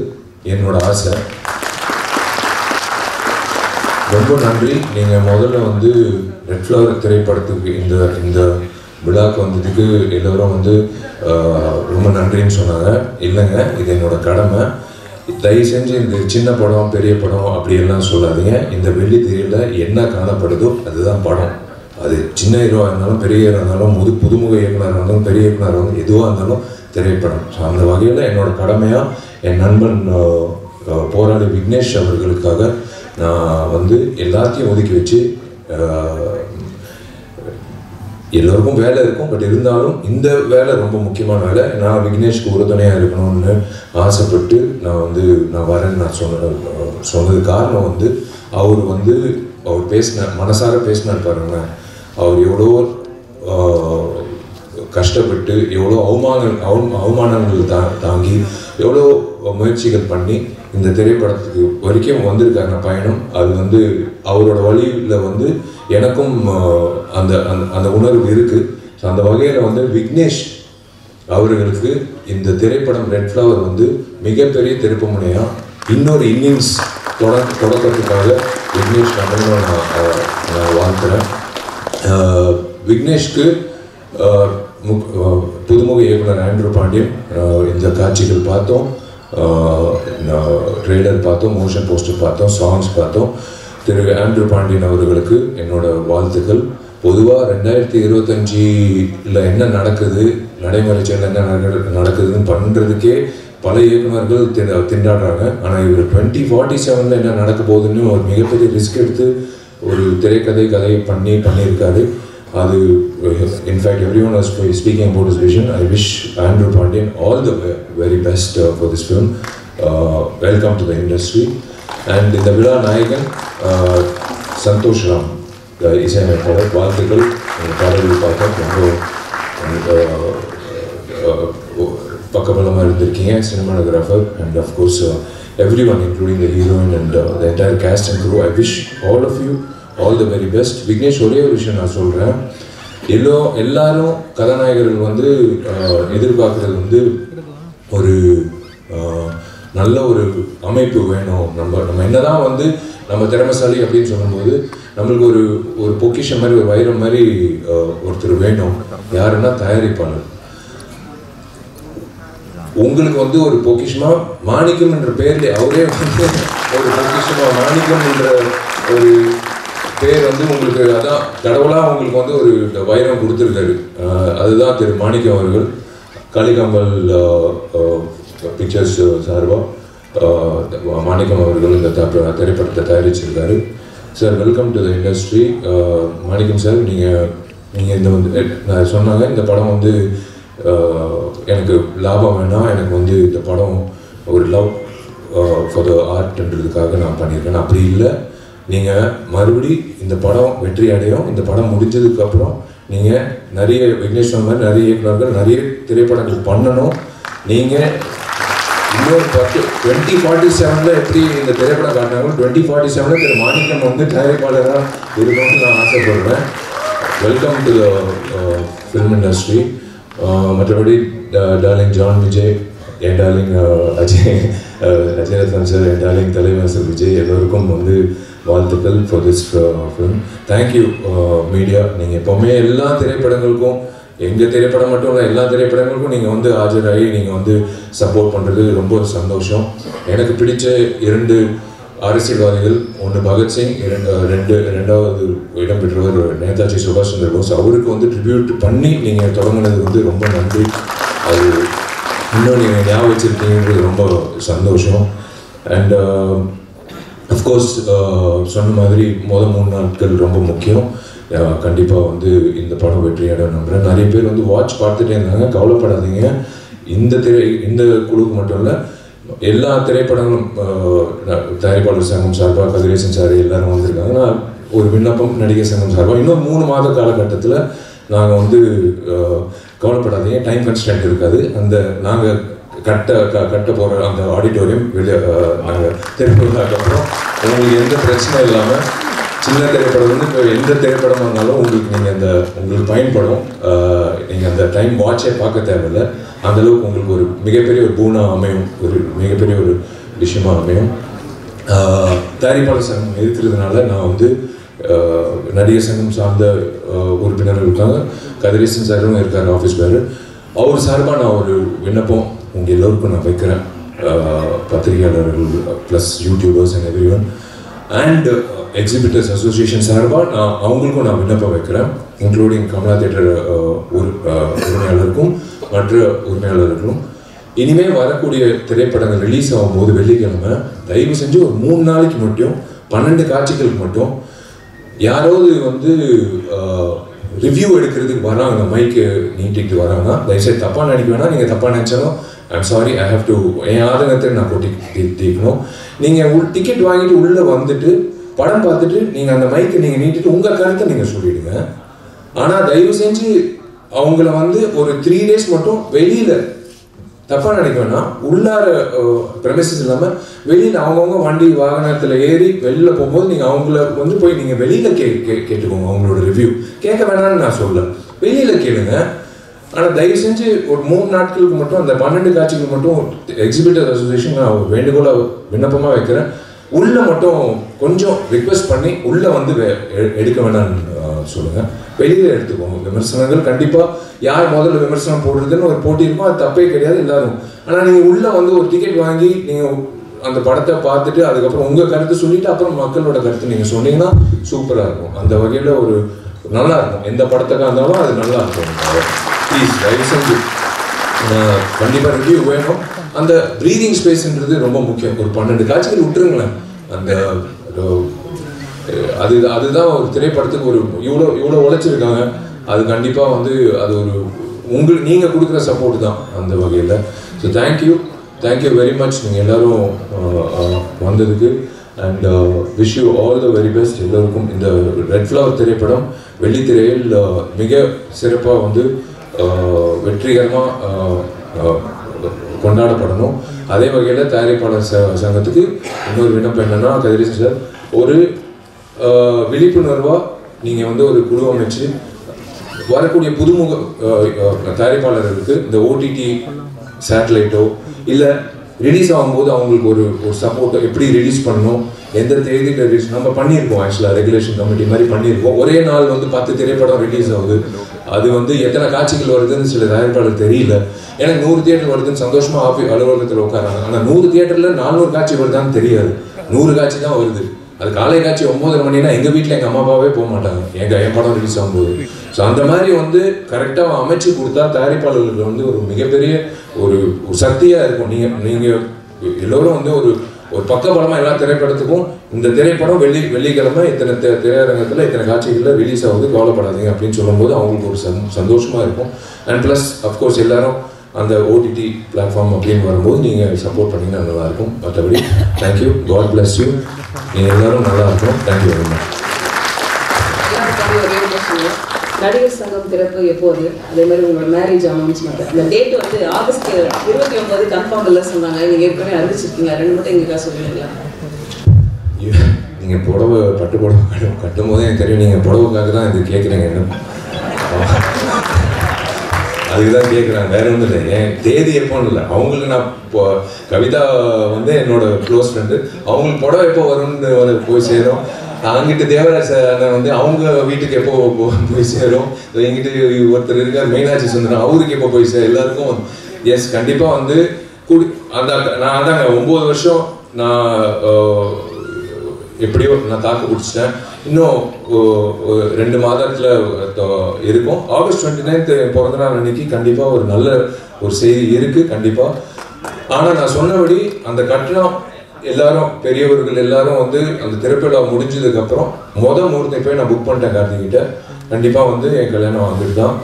என்னோட ஆசை. ரொம்ப நன்றி. நீங்கள் முதல்ல வந்து ரெட் ஃப்ளவர் திரைப்படத்துக்கு இந்த விழாவுக்கு வந்ததுக்கு எல்லோரும் வந்து ரொம்ப நன்றின்னு சொன்னாங்க. இல்லைங்க, இது என்னோட கடமை. தயவு செஞ்சு இந்த சின்ன படம் பெரிய படம் அப்படியெல்லாம் சொல்லாதீங்க. இந்த வெள்ளி திரையில் என்ன காணப்படுதோ அதுதான் படம். அது சின்ன ஹீரோவாக இருந்தாலும் பெரிய ஹீரோ இருந்தாலும் புதுமுக இயக்குனர் இருந்தாலும் பெரிய இயக்குனர் இருந்தாலும் எதுவாக இருந்தாலும் திரைப்படம். ஸோ அந்த வகையில் என்னோட கடமையாக என் நண்பன் போராளி விக்னேஷ் அவர்களுக்காக நான் வந்து எல்லாத்தையும் ஒதுக்கி வச்சு, எல்லோருக்கும் வேலை இருக்கும், பட் இருந்தாலும் இந்த வேலை ரொம்ப முக்கியமான வேலை. நான் விக்னேஷ்க்கு உறுதுணையாக இருக்கணும்னு ஆசைப்பட்டு நான் வரேன்னு நான் சொன்னது காரணம் வந்து அவர் மனசார பேசினார் பாருங்க. அவர் எவ்வளோ கஷ்டப்பட்டு எவ்வளோ அவமானங்கள் தாங்கி எவ்வளோ முயற்சிகள் பண்ணி இந்த திரைப்படத்துக்கு வரைக்கும் வந்திருக்காங்க பயணம். அது வந்து அவரோட வழியில் வந்து எனக்கும் அந்த உணர்வு இருக்குது. ஸோ அந்த வகையில் வந்து விக்னேஷ் அவர்களுக்கு இந்த திரைப்படம் ரெட் ஃப்ளவர் வந்து மிகப்பெரிய திருப்பு முனையாக இன்னொரு இன்னிங்ஸ் தொடக்கத்துக்காக விக்னேஷ் நான் வாழ்த்துறேன். விக்னேஷ்க்கு புதுமுக இயக்குனர் ஆண்ட்ரூ பாண்டியன் இந்த காட்சிகள் பார்த்தோம், ட்ரெய்லர் பார்த்தோம், மோஷன் போஸ்டர் பார்த்தோம், சாங்ஸ் பார்த்தோம். திரு ஆண்ட்ரூ பாண்டியன் அவர்களுக்கு என்னோட வாழ்த்துக்கள். பொதுவாக 2025 என்ன நடக்குது, நடைமுறை செயல் என்ன நடக்குதுன்னு பண்ணுறதுக்கே பல இயக்குநர்கள் திண்டாடுறாங்க. ஆனால் இவர் 2047 என்ன நடக்க போகுதுன்னு ஒரு மிகப்பெரிய ரிஸ்க் எடுத்து ஒரு கதையை பண்ணியிருக்காரு. அது in fact everyone was speaking about his vision. I wish Andrew Pandian all the very best for this film. Welcome to the industry. And இந்த விழா நாயகன் சந்தோஷ் ராம் இசையமைப்பாளர், வாழ்த்துக்கள். பாடல்கள் பார்த்தா ரொம்ப பக்கபலமாக இருந்திருக்கீங்க. Cinematographer and of course everyone including the heroine and the entire cast and crew. I wish all of you all the very best. Vignesh, ஒரே ஒரு விஷயம் நான் சொல்கிறேன். எல்லாரும் கதாநாயகர்கள் வந்து எதிர்பார்க்குறது வந்து ஒரு நல்ல ஒரு அமைப்பு வேணும். நம்ம என்னதான் வந்து நம்ம திறமைசாலி அப்படின்னு சொல்லும்போது நம்மளுக்கு ஒரு பொக்கிஷம் மாதிரி, ஒரு வைரம் மாதிரி ஒருத்தர் வேணும். யாருன்னா தயாரிப்பாளர். உங்களுக்கு வந்து ஒரு பொக்கிஷமா மாணிக்கம் என்ற பெயர்ல அவரே வந்து ஒரு பொக்கிஷமா மாணிக்கம் என்ற ஒரு பேர் வந்து உங்களுக்கு, அதான் கடவுளாக உங்களுக்கு வந்து ஒரு வைரம் கொடுத்துருக்காரு. அதுதான் திரு மாணிக்கம் அவர்கள். கலிகம்பல் பிக்சர்ஸ் சார்பாக மாணிக்கம் அவர்கள் இந்த திரைப்படத்தை தயாரிச்சிருக்காரு. Sir, welcome to the industry. Manickam sir, நீங்கள் இந்த வந்து நான் சொன்னாங்க, இந்த படம் வந்து எனக்கு லாபம் வேணாம், எனக்கு வந்து இந்த படம் ஒரு லவ் ஃபார் த ஆர்ட்ன்றதுக்காக நான் பண்ணியிருக்கேன். அப்படி இல்லை, நீங்கள் மறுபடி இந்த படம் வெற்றி அடையும். இந்த படம் முடிஞ்சதுக்கப்புறம் நீங்கள் நிறைய விக்னேஷ் மாதிரி நிறைய இயக்குநர்கள் நிறைய திரைப்படங்கள் பண்ணணும். நீங்கள் இன்னொரு 2047 எப்படி இந்த திரைப்படம் காட்டினாலும் 2047 திரு மாணிக்கம் வந்து தயாரிப்பாளராக இருக்கணும்னு நான் ஆசைப்படுறேன். Welcome to the film industry. மற்றபடி டார்லிங் ஜான் விஜய், என் டார்லிங் அஜயரத்னம் சார், என் டார்லிங் தலைவாசல் விஜய், எல்லோருக்கும் வந்து வாழ்த்துக்கள் for this film. Thank you media. நீங்கள் எப்போவுமே எல்லா திரைப்படங்களுக்கும், எங்கள் திரைப்படம் மட்டும் இல்லை, எல்லா திரைப்படங்களுக்கும் நீங்கள் வந்து ஆஜராகி நீங்கள் வந்து சப்போர்ட் பண்ணுறது ரொம்ப சந்தோஷம். எனக்கு பிடிச்ச 2 அரசியல்வாதிகள், ஒன்று பகத்சிங், ரெண்டாவது இடம் பெற்றவர் நேதாஜி சுபாஷ் சந்திர போஸ். அவருக்கு வந்து ட்ரிபியூட் பண்ணி நீங்கள் தொடங்கினது வந்து ரொம்ப நன்றி. அது இன்னும் நீங்கள் ஞாபகம் வச்சுருக்கீங்கிறது ரொம்ப சந்தோஷம். அண்ட் அஃப்கோர்ஸ் சொன்ன மாதிரி 3 நாட்கள் ரொம்ப முக்கியம். கண்டிப்பாக வந்து இந்த படம் வெற்றியாட நம்புகிறேன். நிறைய பேர் வந்து வாட்ச் பார்த்துட்டே இருந்தாங்க. கவலைப்படாதீங்க, இந்த குழுக்கு மட்டும் இல்லை, எல்லா திரைப்படங்களும் தயாரிப்பாளர் சங்கம் சார்பாக கதிரேசன் சார் எல்லாரும் வந்திருக்காங்க. நான் ஒரு விண்ணப்பம் நடிகர் சங்கம் சார்பாக இன்னும் 3 மாத காலகட்டத்தில் நாங்கள் வந்து கவலைப்படாதீங்க, டைம் கன்ஸ்டன்ட் இருக்காது. அந்த நாங்கள் கட்ட போகிற அந்த ஆடிட்டோரியம் நாங்கள் திறப்புறதுக்கப்புறம் உங்களுக்கு எந்த பிரச்சனை இல்லாமல் சின்ன திரைப்படம் வந்து இப்போ எந்த திரைப்படமாக இருந்தாலும் உங்களுக்கு பயன்படும். நீங்கள் அந்த டைம் வாட்சே பார்க்க தேவையில்லை. அந்தளவுக்கு உங்களுக்கு ஒரு மிகப்பெரிய ஒரு பூனா அமையும், ஒரு மிகப்பெரிய ஒரு விஷயமா அமையும். தயாரிப்பாளர் சங்கம் இருக்கிறதுனால நான் வந்து நடிகர் சங்கம் சார்ந்த உறுப்பினர்கள் இருக்காங்க, கதிரேசன் சாரும் இருக்கார் ஆஃபீஸ் பேர். அவர் சார்பாக நான் ஒரு விண்ணப்பம் உங்கள் எல்லோருக்கும் நான் வைக்கிறேன், பத்திரிகையாளர்கள் plus YouTubers and every one and exhibitors association சார்பாக நான் அவங்களுக்கும் நான் விண்ணப்பம் வைக்கிறேன், இன்க்ளூடிங் கமலா தியேட்டர் உரிமையாளருக்கும் மற்ற உரிமையாளர்களும். இனிமேல் வரக்கூடிய திரைப்படங்கள் ரிலீஸ் ஆகும்போது வெள்ளிக்கிழமை தயவு செஞ்சு ஒரு 3 நாளைக்கு மட்டும் 12 காட்சிகளுக்கு மட்டும் யாராவது வந்து ரிவ்யூ எடுக்கிறதுக்கு வராங்க, மைக்கு நீட்டிட்டு வராங்க, தயவுசெய்து தப்பாக நினைக்க வேணாம். நீங்கள் தப்பாக நினச்சாலும் I'm sorry, I have to என் ஆதங்கத்தை நான் தீர்க்கணும். நீங்கள் டிக்கெட் வாங்கிட்டு உள்ளே வந்துட்டு படம் பார்த்துட்டு நீங்கள் அந்த மைக்கை நீங்கள் நீட்டிட்டு உங்கள் கருத்தை நீங்கள் சொல்லிவிடுங்க. ஆனால் தயவு செஞ்சு அவங்கள வந்து ஒரு 3 days மட்டும் வெளியில் தப்பாக நினைக்க வேணாம், உள்ளார ப்ரெமிசஸ் இல்லாமல் வெளியில் அவங்கவுங்க வண்டி வாகனத்தில் ஏறி வெளியில் போகும்போது நீங்கள் அவங்கள வந்து போய் நீங்கள் வெளியில் கேட்டுக்கோங்க. அவங்களோட ரிவ்யூ கேட்க வேணாம்னு நான் சொல்ல, வெளியில் கேளுங்க. ஆனால் தயவு செஞ்சு ஒரு 3 நாட்களுக்கு மட்டும் அந்த 12 காட்சிகளுக்கு மட்டும் எக்ஸிபிட்டர் அசோசியேஷன் நான் வேண்டுகோளை விண்ணப்பமாக வைக்கிறேன், உள்ளே மட்டும் கொஞ்சம் ரிக்வெஸ்ட் பண்ணி உள்ளே வந்து எடுக்க வேணாம்னு சொல்லுங்கள், வெளியில் எடுத்துக்கோங்க. விமர்சனங்கள் கண்டிப்பாக யார் முதல்ல விமர்சனம் போடுறதுன்னு ஒரு போட்டி இருக்கும், அது தப்பே கிடையாது எல்லாரும். ஆனால் நீங்கள் உள்ளே வந்து ஒரு டிக்கெட் வாங்கி நீங்கள் அந்த படத்தை பார்த்துட்டு அதுக்கப்புறம் உங்கள் கருத்தை சொல்லிவிட்டு அப்புறம் மக்களோட கருத்தை நீங்கள் சொன்னீங்கன்னா சூப்பராக இருக்கும். அந்த வகையில் ஒரு நல்லா இருக்கும், எந்த படத்துக்காக இருந்தாலும் அது நல்லா இருக்கும். ப்ளீஸ் தயவு செஞ்சு கண்டிப்பாக ரிவ்யூ வேணும். அந்த ப்ரீதிங் ஸ்பேஸ்ன்றது ரொம்ப முக்கியம். ஒரு 12 காட்சிகள் விட்டுருங்களேன், அந்த அதுதான் ஒரு திரைப்படத்துக்கு ஒரு இவ்வளோ உழைச்சிருக்காங்க. அது கண்டிப்பாக வந்து அது ஒரு நீங்கள் கொடுக்குற சப்போர்ட் தான் அந்த வகையில். ஸோ தேங்க்யூ வெரி மச் நீங்கள் எல்லோரும் வந்ததுக்கு. And wish you all the very best எல்லோருக்கும். இந்த ரெட் ஃப்ளவர் திரைப்படம் வெள்ளித்திரையில் மிக சிறப்பாக வந்து வெற்றிகரமாக கொண்டாடப்படணும். அதே வகையில் தயாரிப்பாளர் சங்கத்துக்கு இன்னொரு விண்ணப்பம் என்னென்னா, கதிரேசன் சார் ஒரு விழிப்புணர்வாக நீங்கள் வந்து ஒரு குழு அமைச்சு வரக்கூடிய புதுமுக தயாரிப்பாளர்களுக்கு இந்த ஓடிடி சேட்டலைட்டோ இல்லை ரிலீஸ் ஆகும்போது அவங்களுக்கு ஒரு சப்போர்ட்டோ எப்படி ரிலீஸ் பண்ணணும், எந்த தேதியில் ரிலீஸ் நம்ம பண்ணியிருக்கோம். ஆக்சுவலாக ரெகுலேஷன் கமிட்டி மாதிரி பண்ணியிருக்கோம். ஒரே நாள் வந்து 10 திரைப்படம் ரிலீஸ் ஆகுது. அது வந்து எத்தனை காட்சிகள் வருதுன்னு சில தயாரிப்பாளர் தெரியல. எனக்கு 100 தியேட்டர் வருதுன்னு சந்தோஷமாக அலுவலகத்தில் உட்காராங்க. ஆனால் 100 தியேட்டரில் 400 காட்சி வருதான்னு தெரியாது. 100 காட்சி தான் வருது. அது காலை காட்சி 9:30 மணினா எங்கள் வீட்டில் எங்கள் அம்மா அப்பாவே போக மாட்டாங்க என் படம் ரிலீஸ் ஆகும்போது. ஸோ அந்த மாதிரி வந்து கரெக்டாக அமைச்சு கொடுத்தா தயாரிப்பாளர்களுக்கு வந்து ஒரு மிகப்பெரிய ஒரு சக்தியாக இருக்கும். நீங்கள் எல்லோரும் வந்து ஒரு பக்கபலமாக எல்லா திரைப்படத்துக்கும் இந்த திரைப்படம் வெள்ளிக்கிழமை இத்தனை திரையரங்கத்தில் இத்தனை காட்சிகளில் ரிலீஸ் ஆகுது, கவலைப்படாதீங்க அப்படின்னு சொல்லும்போது அவங்களுக்கு ஒரு சந்தோஷமாக இருக்கும். அண்ட் ப்ளஸ் அஃப்கோர்ஸ் எல்லாரும் அந்த ஓடிடி பிளாட்ஃபார்ம் அப்படின்னு வரும்போது நீங்கள் சப்போர்ட் பண்ணிங்கன்னா நல்லாயிருக்கும். மற்றபடி தேங்க்யூ, காட் பிளஸ் யூ. நீங்கள் எல்லோரும் நல்லா இருக்கும். Thank you very much. நடிகர் சங்கம் திறப்பு எப்போது, அதே மாதிரி உங்களோட மேரேஜ் அனௌன்ஸ்மெண்ட் அந்த டேட் வந்து ஆகஸ்ட் 29 கன்ஃபார்ம் இல்லை சொன்னாங்க. நீங்கள் ஏற்கனவே அறிவிச்சிருக்கீங்க, 2 மட்டும் எங்களுக்காக சொல்லுவீங்களா? நீங்கள் புடவை பட்டு புடவை கட்டும் போதே எனக்கு தெரியும் நீங்கள் புடவைக்காக தான் இது கேட்குறீங்க. என்ன அதுக்கு தான் கேட்குறாங்க, வேற ஒன்றும் இல்லை. என் தேதி எப்போன்னு இல்லை, அவங்களுக்கு நான் இப்போ கவிதா வந்து என்னோட க்ளோஸ் ஃப்ரெண்டு, அவங்களுக்கு புடவை எப்போ வரும்னு போய் சேரும். அங்கிட்ட தேவராஜ் வந்து அவங்க வீட்டுக்கு எப்போ போய் சேரும். எங்கிட்ட ஒருத்தர் இருக்கார் மீனாட்சி சுந்தரம், அவருக்கு எப்போ போய் எல்லாருக்கும் எஸ் கண்டிப்பாக வந்து அந்த நான் அதாங்க 9 வருஷம் நான் எப்படியோ நான் தாக்கு பிடிச்சிட்டேன். இன்னும் 2 மாதத்தில் இருக்கும். ஆகஸ்ட் 29 பிறந்த நாள் அன்னைக்கு கண்டிப்பாக ஒரு நல்ல ஒரு செய்தி இருக்குது கண்டிப்பாக. ஆனால் நான் சொன்னபடி அந்த கட்டணம் எல்லாரும் பெரியவர்கள் எல்லாரும் வந்து அந்த திரைப்படம் முடிஞ்சதுக்கப்புறம் முகூர்த்தம் போய் நான் புக் பண்ணிட்டேன் கார்த்திகிட்ட. கண்டிப்பாக வந்து என் கல்யாணம் வந்துட்டு தான்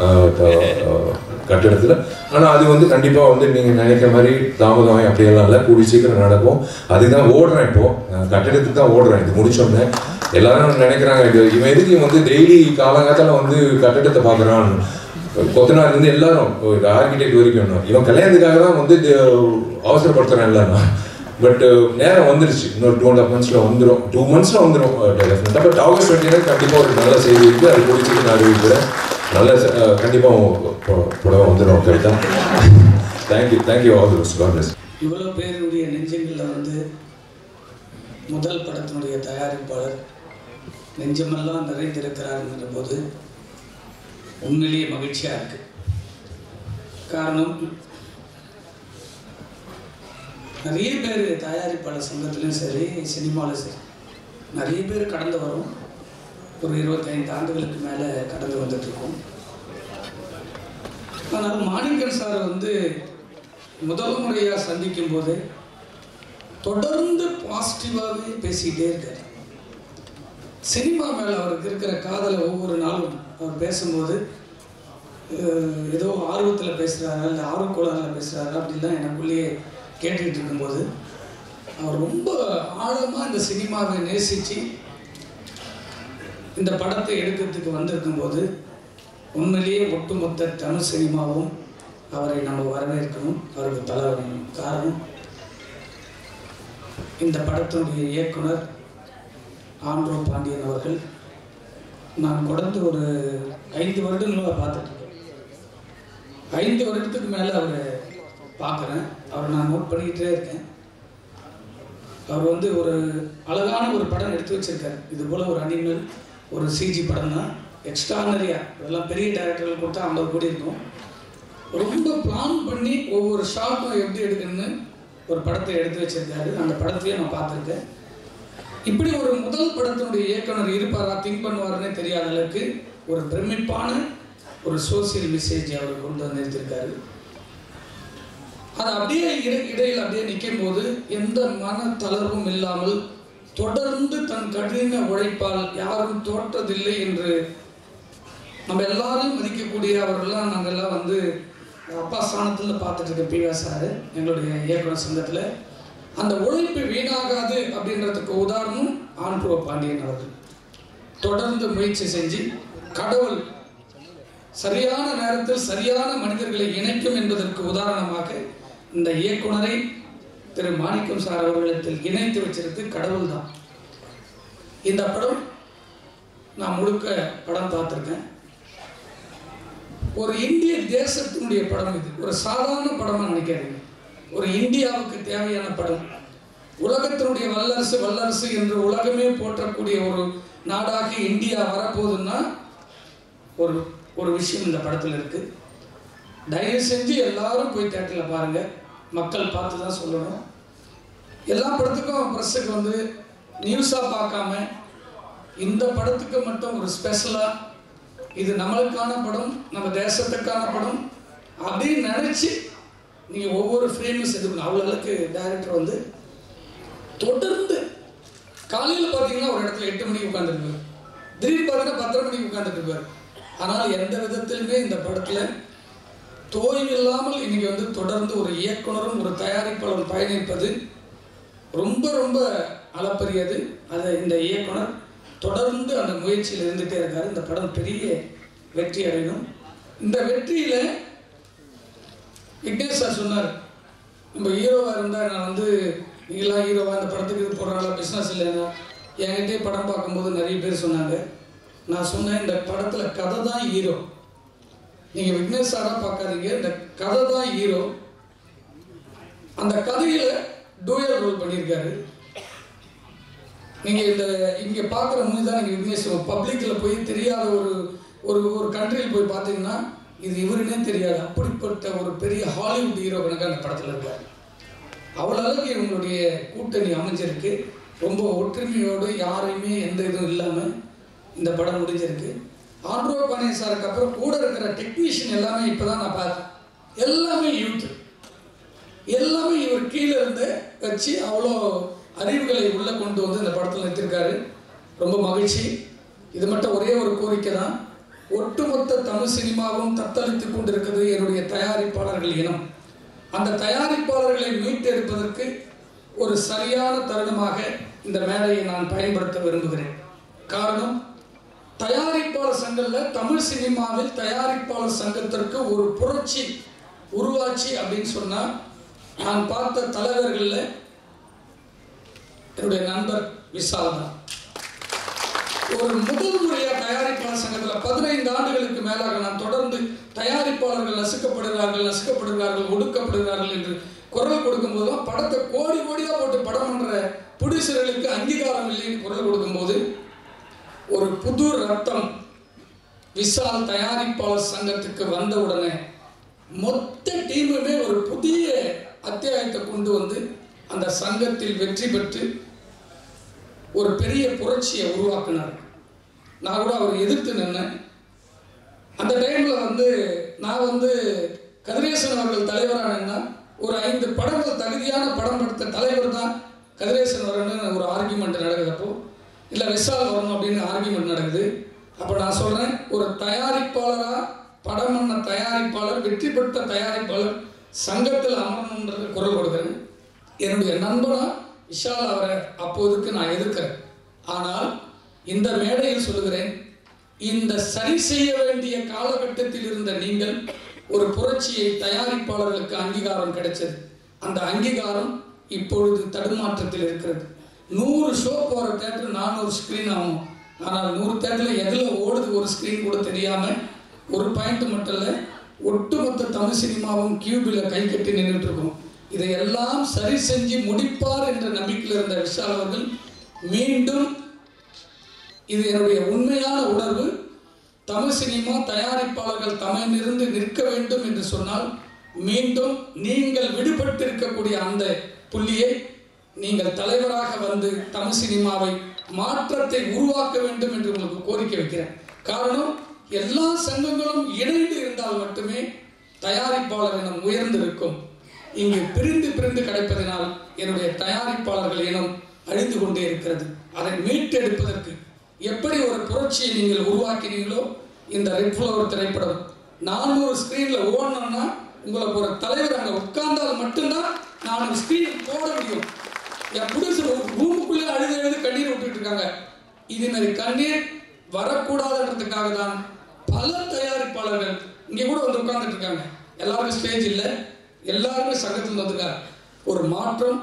கட்டிடத்தில். ஆனால் அது வந்து கண்டிப்பாக வந்து நீங்கள் நினைக்கிற மாதிரி தாமதம் அப்படியெல்லாம் இல்லை, கூடி சீக்கிரம் நடக்கும். அதுதான் ஓடுறேன், இப்போது கட்டிடத்துக்கு தான் ஓடுறேன். இது முடிச்சோடனே எல்லாரும் நினைக்கிறாங்க இவன் எதுக்கு வந்து டெய்லி காலங்காலத்தில் வந்து கட்டிடத்தை பார்க்குறான், கொத்தனார் இருந்து எல்லாரும் ஆர்கிடெக்ட் வரைக்கும் இவன் கல்யாணத்துக்காக தான் வந்து அவசரப்படுத்துகிறேன் எல்லாரும். பட் நேரம் வந்துருச்சு, இன்னொரு 2.5 months வந்துடும், 2 months வந்துடும் டெஃபினட்டாக. பட் ஆகஸ்ட் 29 கண்டிப்பாக ஒரு நல்ல செய்தி இருக்குது, அது பிடிச்சிட்டு நான் அறிவிக்கிறேன். நல்ல கண்டிப்பாக புடவை வந்துடும். கரெக்டாக. Thank you all the best. இவ்வளோ பேருடைய நெஞ்சங்களில் வந்து முதல் படத்தினுடைய தயாரிப்பாளர் நெஞ்சமெல்லாம் நிறைந்திருக்கிறாருங்கிற போது உண்மையிலேயே மகிழ்ச்சியாக இருக்குது. காரணம், நிறைய பேர் தயாரிப்பாளர் சங்கத்துலேயும் சரி சினிமாவில் சரி நிறைய பேர் கடந்து வரும். ஒரு 25 ஆண்டுகளுக்கு மேலே கடந்து வந்துட்டுருக்கோம். ஆனால் மாணிக்கம் சார் வந்து முதல் முறையாக சந்திக்கும் போது தொடர்ந்து பாசிட்டிவாகவே பேசிக்கிட்டே இருக்கார். சினிமா மேலே அவருக்கு இருக்கிற காதலை ஒவ்வொரு நாளும் அவர் பேசும்போது ஏதோ ஆர்வத்தில் பேசுகிறாரா இல்லை ஆர்வக்கோளாறில் பேசுகிறாரா அப்படிலாம் எனக்குள்ளேயே கேட்டுக்கிட்டு இருக்கும்போது அவர் ரொம்ப ஆழமாக இந்த சினிமாவை நேசித்து இந்த படத்தை எடுக்கிறதுக்கு வந்திருக்கும்போது உண்மையிலேயே ஒட்டுமொத்த தமிழ் சினிமாவும் அவரை நம்ம வரவேற்கணும், அவருக்கு தலை வரணும். காரணம், இந்த படத்தினுடைய இயக்குனர் ஆண்ட்ரோ பாண்டியன் அவர்கள் நான் தொடர்ந்து ஒரு 5 வருடங்களாக பார்த்துட்ருக்கேன். 5 வருடத்துக்கு மேலே அவரை பார்க்குறேன். அவரை நான் நோட் பண்ணிக்கிட்டே இருக்கேன். அவர் வந்து ஒரு அழகான ஒரு படம் எடுத்து வச்சுருக்காரு. இது போல் ஒரு அனிமல், ஒரு சிஜி படம் தான், எக்ஸ்ட்ரானரியாக. இதெல்லாம் பெரிய டைரக்டர்கள் கொடுத்தா 50 கோடி இருக்கும். ரொம்ப பிளான் பண்ணி ஒவ்வொரு ஷாட்டும் எப்படி எடுக்கணும்னு ஒரு படத்தை எடுத்து வச்சிருக்காரு. அந்த படத்தையும் நான் பார்த்துருக்கேன். இப்படி ஒரு முதல் படத்தினுடைய இயக்குனர் இருப்பாரா, திங்க் பண்ணுவாருன்னே தெரியாத அளவுக்கு ஒரு பிரமிப்பான ஒரு சோசியல் மெசேஜ் அவர் கொண்டு வந்து நிறுத்திருக்காரு. அது அப்படியே இடையில் அப்படியே நிற்கும் போது எந்த மன தளர்வும் இல்லாமல் தொடர்ந்து தன் கடின உழைப்பால் யாரும் தோற்றதில்லை என்று நம்ம எல்லாரும் மதிக்கக்கூடிய அவர்கள்லாம் நாங்கள்லாம் வந்து அப்பா ஸ்தானத்தில் பார்த்துட்டு இருக்க பிவா சார் எங்களுடைய இயக்குனர் சங்கத்தில். அந்த உழைப்பு வீணாகாது அப்படின்றதுக்கு உதாரணம் ஆண்ட்ரோ பாண்டியன் அவர்கள். தொடர்ந்து முயற்சி செஞ்சு கடவுள் சரியான நேரத்தில் சரியான மனிதர்களை இணைக்கும் என்பதற்கு உதாரணமாக இந்த இயக்குனரை திரு மாணிக்கம் சார் அவர்களிடத்தில் இணைத்து வச்சிருக்கு கடவுள் தான். இந்த படம் நான் முழுக்க படம் பார்த்துருக்கேன். ஒரு இந்திய தேசத்தினுடைய படம் இது. ஒரு சாதாரண படமாக நினைக்காதீங்க. ஒரு இந்தியாவுக்கு தேவையான படம். உலகத்தினுடைய வல்லரசு வல்லரசு என்று உலகமே போற்றக்கூடிய ஒரு நாடாக இந்தியா வரப்போகுதுன்னா ஒரு ஒரு விஷயம் இந்த படத்தில் இருக்குது. தயவு செஞ்சு எல்லாரும் போய் தியேட்டரில் பாருங்கள். மக்கள் பார்த்து தான் சொல்லணும். எல்லா படத்துக்கும் ப்ரெஸ்ஸுக்கு வந்து நியூஸாக பார்க்காம இந்த படத்துக்கு மட்டும் ஒரு ஸ்பெஷலாக இது நம்மளுக்கான படம், நம்ம தேசத்துக்கான படம் அப்படின்னு நினச்சி நீங்கள் ஒவ்வொரு ஃப்ரேமும் செதுக்கணும். அவ்வளோ அளவுக்கு டைரக்டர் வந்து தொடர்ந்து காலையில் பார்த்தீங்கன்னா ஒரு இடத்துல 8 மணிக்கு உட்காந்துருப்பார், திடீர்னு பார்த்தீங்கன்னா 10 மணிக்கு உட்காந்துட்டு இருப்பார். ஆனால் எந்த விதத்திலுமே இந்த படத்தில் தோய்வு இல்லாமல் இன்னைக்கு வந்து தொடர்ந்து ஒரு இயக்குனரும் ஒரு தயாரிப்பாளரும் பயணிப்பது ரொம்ப ரொம்ப அளப்பரியது. அதை இந்த இயக்குனர் தொடர்ந்து அந்த முயற்சியில் இருந்துகிட்டே இருக்காரு. இந்த படம் பெரிய வெற்றி அடையணும். இந்த வெற்றியில் விக்னேஷ் சார் சொன்னார், நம்ம ஹீரோவாக இருந்தால் நான் வந்து நீங்களாம் ஹீரோவாக இந்த படத்துக்கு இது போடுறாங்களா, பிஸ்னஸ் இல்லைன்னா. என்கிட்டே படம் பார்க்கும்போது நிறைய பேர் சொன்னாங்க. நான் சொன்னேன், இந்த படத்தில் கதை தான் ஹீரோ, நீங்கள் விக்னேஷ் சாராக பார்க்காதீங்க, இந்த கதை தான் ஹீரோ. அந்த கதையில் டூயல் ரோல் பண்ணியிருக்காரு. நீங்கள் இந்த இங்கே பார்க்குற மூவி தான் நீங்கள் விக்னேஷ் பப்ளிக்கில் போய் தெரியாத ஒரு ஒரு ஒரு கண்ட்ரியில் போய் பார்த்தீங்கன்னா இது இவருன்னே தெரியாது. அப்படிப்பட்ட ஒரு பெரிய ஹாலிவுட் ஹீரோ கணக்காக அந்த படத்தில் இருக்கார். அவ்வளோ அளவுக்கு இவங்களுடைய கூட்டணி அமைஞ்சிருக்கு. ரொம்ப ஒற்றுமையோடு யாரையுமே எந்த இதுவும் இல்லாமல் இந்த படம் முடிஞ்சிருக்கு. ஆண்ட்ரோ பாண்டியன் சாருக்கு அப்புறம் கூட இருக்கிற டெக்னீஷியன் எல்லாமே இப்போ தான் நான் பார்த்தேன். எல்லாமே யூத், எல்லாமே இவர் கீழே இருந்து வச்சு அவ்வளோ அறிவுகளை உள்ளே கொண்டு வந்து இந்த படத்தில் நிறுத்திருக்காரு. ரொம்ப மகிழ்ச்சி. இது மட்டும் ஒரே ஒரு கோரிக்கை தான். ஒட்டுமொத்த தமிழ் சினிமாவும் தத்தளித்து கொண்டிருக்கிறது என்னுடைய தயாரிப்பாளர்கள் இனம். அந்த தயாரிப்பாளர்களை மீட்டெடுப்பதற்கு ஒரு சரியான தருணமாக இந்த மேடையை நான் பயன்படுத்த விரும்புகிறேன். காரணம், தயாரிப்பாளர் சங்கத்தில் தமிழ் சினிமாவில் தயாரிப்பாளர் சங்கத்திற்கு ஒரு புரட்சி உருவாச்சு அப்படின்னு சொன்னால் நான் பார்த்த தலைவர்களில் என்னுடைய நண்பர் விஷால் தான். ஒரு முதல் முறையாக தயாரிப்பாளர் சங்கத்தில் 15 ஆண்டுகளுக்கு மேலாக நான் தொடர்ந்து தயாரிப்பாளர்கள் நசுக்கப்படுகிறார்கள், ஒடுக்கப்படுகிறார்கள் என்று குரல் கொடுக்கும்போது தான் படத்தை கோடி கோடியாக போட்டு படம் பண்ணுற ப்ரொடியூசர்களுக்கு அங்கீகாரம் இல்லைன்னு குரல் கொடுக்கும்போது ஒரு புது ரத்தம் விஷால் தயாரிப்பாளர் சங்கத்துக்கு வந்த உடனே மொத்த டீமுமே ஒரு புதிய அத்தியாயத்தை கொண்டு வந்து அந்த சங்கத்தில் வெற்றி பெற்று ஒரு பெரிய புரட்சியை உருவாக்கினார். நான் கூட அவர் எதிர்த்து நின்னேன். அந்த டைமில் நான் கதிரேசன் அவர்கள் தலைவரானா ஒரு 5 படங்கள் தகுதியான படம் எடுத்த தலைவர் தான் கதிரேசன் வரணும்னு ஒரு ஆர்கியூமெண்ட் நடக்குதப்போ, இல்லை விஷால் வரணும் அப்படின்னு ஆர்கியூமெண்ட் நடக்குது. அப்போ நான் சொல்கிறேன், ஒரு தயாரிப்பாளராக படம் பண்ண தயாரிப்பாளர், வெற்றி பெற்ற தயாரிப்பாளர் சங்கத்தில் அமரணுன்றது குரல் கொடுக்குறேன். என்னுடைய நண்பனாக விஷால் அவரை அப்போதுக்கு நான் எதிர்க்கிறேன். ஆனால் இந்த மேடையில் சொல்லுகிறேன், இந்த சரி செய்ய வேண்டிய காலகட்டத்தில் இருந்த நீங்கள் ஒரு புரட்சியை தயாரிப்பாளர்களுக்கு அங்கீகாரம் கிடைச்சது. அந்த அங்கீகாரம் இப்பொழுது தடுமாற்றத்தில் இருக்கிறது. 100 ஷோ போகிற தேட்டர் 400 ஸ்க்ரீன் ஆகும். ஆனால் 100 தேட்டரில் எதில் ஓடுது ஒரு ஸ்க்ரீன் கூட தெரியாமல், ஒரு பாயிண்ட் மட்டும் இல்லை, ஒட்டுமொத்த தமிழ் சினிமாவும் கியூபில் கை கட்டி நின்றுட்டு இருக்கும். இதையெல்லாம் சரி செஞ்சு முடிப்பார் என்ற நம்பிக்கையில் இருந்த விஷால் அவர்கள் மீண்டும், இது என்னுடைய உண்மையான உணர்வு, தமிழ் சினிமா தயாரிப்பாளர்கள் தமிழிலிருந்து நிற்க வேண்டும் என்று சொன்னால் மீண்டும் நீங்கள் விடுபட்டிருக்கக்கூடிய அந்த புள்ளியை நீங்கள் தலைவராக வந்து தமிழ் சினிமாவை மாற்றத்தை உருவாக்க வேண்டும் என்று உங்களுக்கு கோரிக்கை வைக்கிறேன். காரணம், எல்லா சங்கங்களும் இணைந்து இருந்தால் மட்டுமே தயாரிப்பாளர் இனம் உயர்ந்திருக்கும். இங்கு பிரிந்து பிரிந்து கிடைப்பதனால் என்னுடைய தயாரிப்பாளர்கள் இனம் அழிந்து கொண்டே இருக்கிறது. அதை மீட்டெடுப்பதற்கு எப்படி ஒரு புரட்சியை நீங்கள் உருவாக்கினீங்களோ, இந்த ரெட் ஃப்ளவர் திரைப்படம் 400 ஸ்க்ரீனில் ஓடணும்னா உங்களுக்கு ஒரு தலைவர் அங்கே உட்கார்ந்தால் மட்டும்தான் 400 ஸ்க்ரீன் போட முடியும். என் ப்ரொடியூசர் ஒரு ரூமுக்குள்ளே அழுது கண்ணீர் விட்டுட்டு இருக்காங்க. இது மாதிரி கண்ணீர் வரக்கூடாதுன்றதுக்காக தான் பல தயாரிப்பாளர்கள் இங்கே கூட வந்து உட்கார்ந்துட்டு இருக்காங்க. எல்லாருக்கும் ஸ்டேஜ் இல்லை, எல்லாருமே சங்கத்தில் வந்துருக்காங்க. ஒரு மாற்றம்,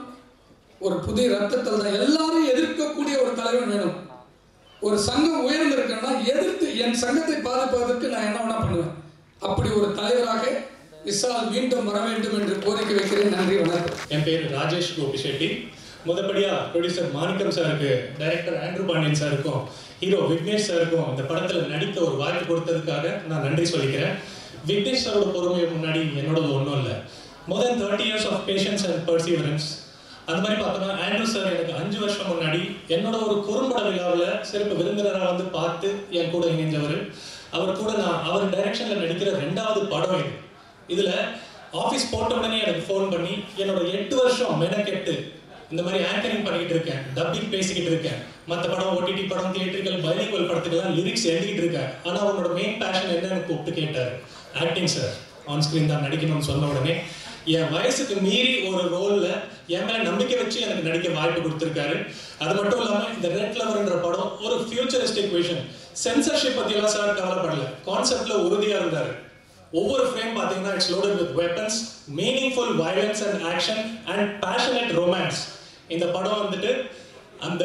ஒரு புதிய ரத்தத்தில் தான் எல்லாரும் எதிர்க்கக்கூடிய ஒரு தலைவன் வேணும். ஒரு சங்கம் உயர்ந்திருக்கேன்னா எதிர்த்து என் சங்கத்தை பாதுகாப்பதற்கு நான் என்ன வேணா பண்ணுவேன். அப்படி ஒரு தலைவராக விஷால் மீண்டும் வர வேண்டும் என்று கோரிக்கை வைக்கிறேன். நன்றி, வணக்கம். என் பேர் ராஜேஷ் கோபி ஷெட்டி. முதப்படியாக ப்ரொடியூசர் மாணிக்கம் சாருக்கு, டைரக்டர் ஆண்ட்ரூ பாண்டியன் சாருக்கும், ஹீரோ விக்னேஷ் சாருக்கும் இந்த படத்தில் நடிக்க ஒரு வாய்ப்பு கொடுத்ததுக்காக நான் நன்றி சொல்லிக்கிறேன். விக்னேஷ் சாரோட பொறுமையை முன்னாடி என்னோடது ஒன்றும் இல்லை. more than 30 years of patience and perseverance. அந்த மாதிரி பார்த்தோம்னா ஆண்ட்ரூ சார் எனக்கு 5 வருஷம் முன்னாடி என்னோட ஒரு குறும்பட விழாவில் சிறப்பு விருந்தினராக வந்து பார்த்து என் கூட இணைஞ்சவர். அவர் கூட நான் அவர் டைரக்ஷனில் நடிக்கிற 2வது படம் இது. இதில் ஆஃபீஸ் போட்ட உடனே எனக்கு ஃபோன் பண்ணி என்னோட 8 வருஷம் மெனக்கெட்டு இந்த மாதிரி ஆங்கரிங் பண்ணிக்கிட்டு இருக்கேன், டப்பிங் பேசிக்கிட்டு இருக்கேன், மற்ற படம் ஓடிடி படம் தியேட்டர்கள் பைலிங்குவல் படத்துக்கெல்லாம் லிரிக்ஸ் எழுதிக்கிட்டு இருக்கேன், ஆனால் உன்னோட மெயின் பேஷன் என்னன்னு கூப்பிட்டு கேட்டார். ஆக்டிங் சார், ஆன் ஸ்க்ரீன் தான் நடிக்கணும்னு சொன்ன உடனே என் வயசுக்கு மீறி ஒரு ரோலில் என் மேலே நம்பிக்கை வச்சு எனக்கு நடிக்க வாய்ப்பு கொடுத்துருக்காரு. அது மட்டும் இல்லாமல் இந்த ரெட் ஃப்ளவர்ன்ற படம் ஒரு ஃபியூச்சரிஸ்டிக் விஷன். சென்சர்ஷிப் பற்றியெல்லாம் சார் கவலைப்படல, கான்செப்டில் உறுதியாக இருந்தார். ஒவ்வொரு ஃப்ரேம் பார்த்தீங்கன்னா it's loaded with weapons, meaningful violence and action and passionate romance. இந்த படம் வந்துட்டு அந்த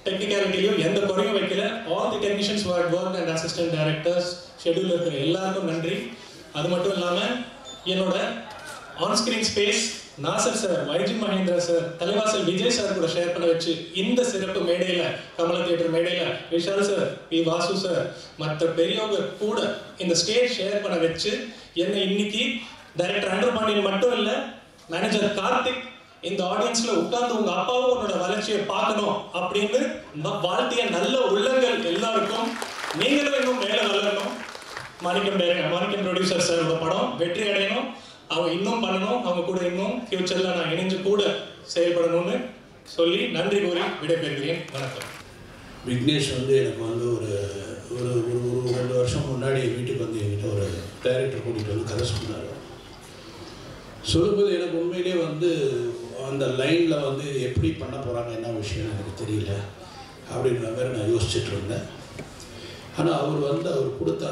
டெக்னிக்காலிட்டிலையும் எந்த குறையும் வைக்கல. All the technicians work and assistant directors, schedule இருக்கிற எல்லாருக்கும் நன்றி. அது மட்டும் இல்லாமல் என்னோட onscreen space Nassar sir, Y G Mahendra sir, Thalaivasal Vijay sir கூட ஷேர் பண்ண வச்சு இந்த சிறப்பு மேடையில், கமலா தியேட்டர் மேடையில் Vishal sir, P Vasu sir, மற்ற பெரியவங்க கூட இந்த ஸ்டேஜ் ஷேர் பண்ண வச்சு என்னை இன்னைக்கு டைரக்டர் ஆண்ட்ரூ பாண்டியன் மட்டும் இல்லை, மேனேஜர் கார்த்திக் இந்த ஆடியன்ஸ்ல உட்கார்ந்து உங்க அப்பாவும் உன்னோட வளர்ச்சியை பார்க்கணும் அப்படின்னு வாழ்த்திய நல்ல உள்ளங்கள் எல்லாருக்கும் நீங்களும் இன்னும் மேல வளரணும். மாணிக்கம் ப்ரொடியூசர் சாரோட படம் வெற்றி அடையணும், அவங்க இன்னும் பண்ணணும், அவங்க கூட இன்னும் ஃபியூச்சர்ல நான் இணைஞ்சு கூட செயல்படணும்னு சொல்லி நன்றி கூறி விடைபெறுகிறேன். வணக்கம். விக்னேஷ் எனக்கு ஒரு ஒரு ஒரு 2 வருஷம் முன்னாடி வீட்டுக்கு வந்து என்கிட்ட ஒரு டைரக்டர் கூட்டிகிட்டு வந்து கதை சொன்னார். சொல்லும்போது எனக்கு உண்மையிலே அந்த லைனில் எப்படி பண்ண போகிறாங்க, என்ன விஷயம் எனக்கு தெரியல அப்படின்ற மாதிரி நான் யோசிச்சுட்டு இருந்தேன். ஆனால் அவர் கொடுத்த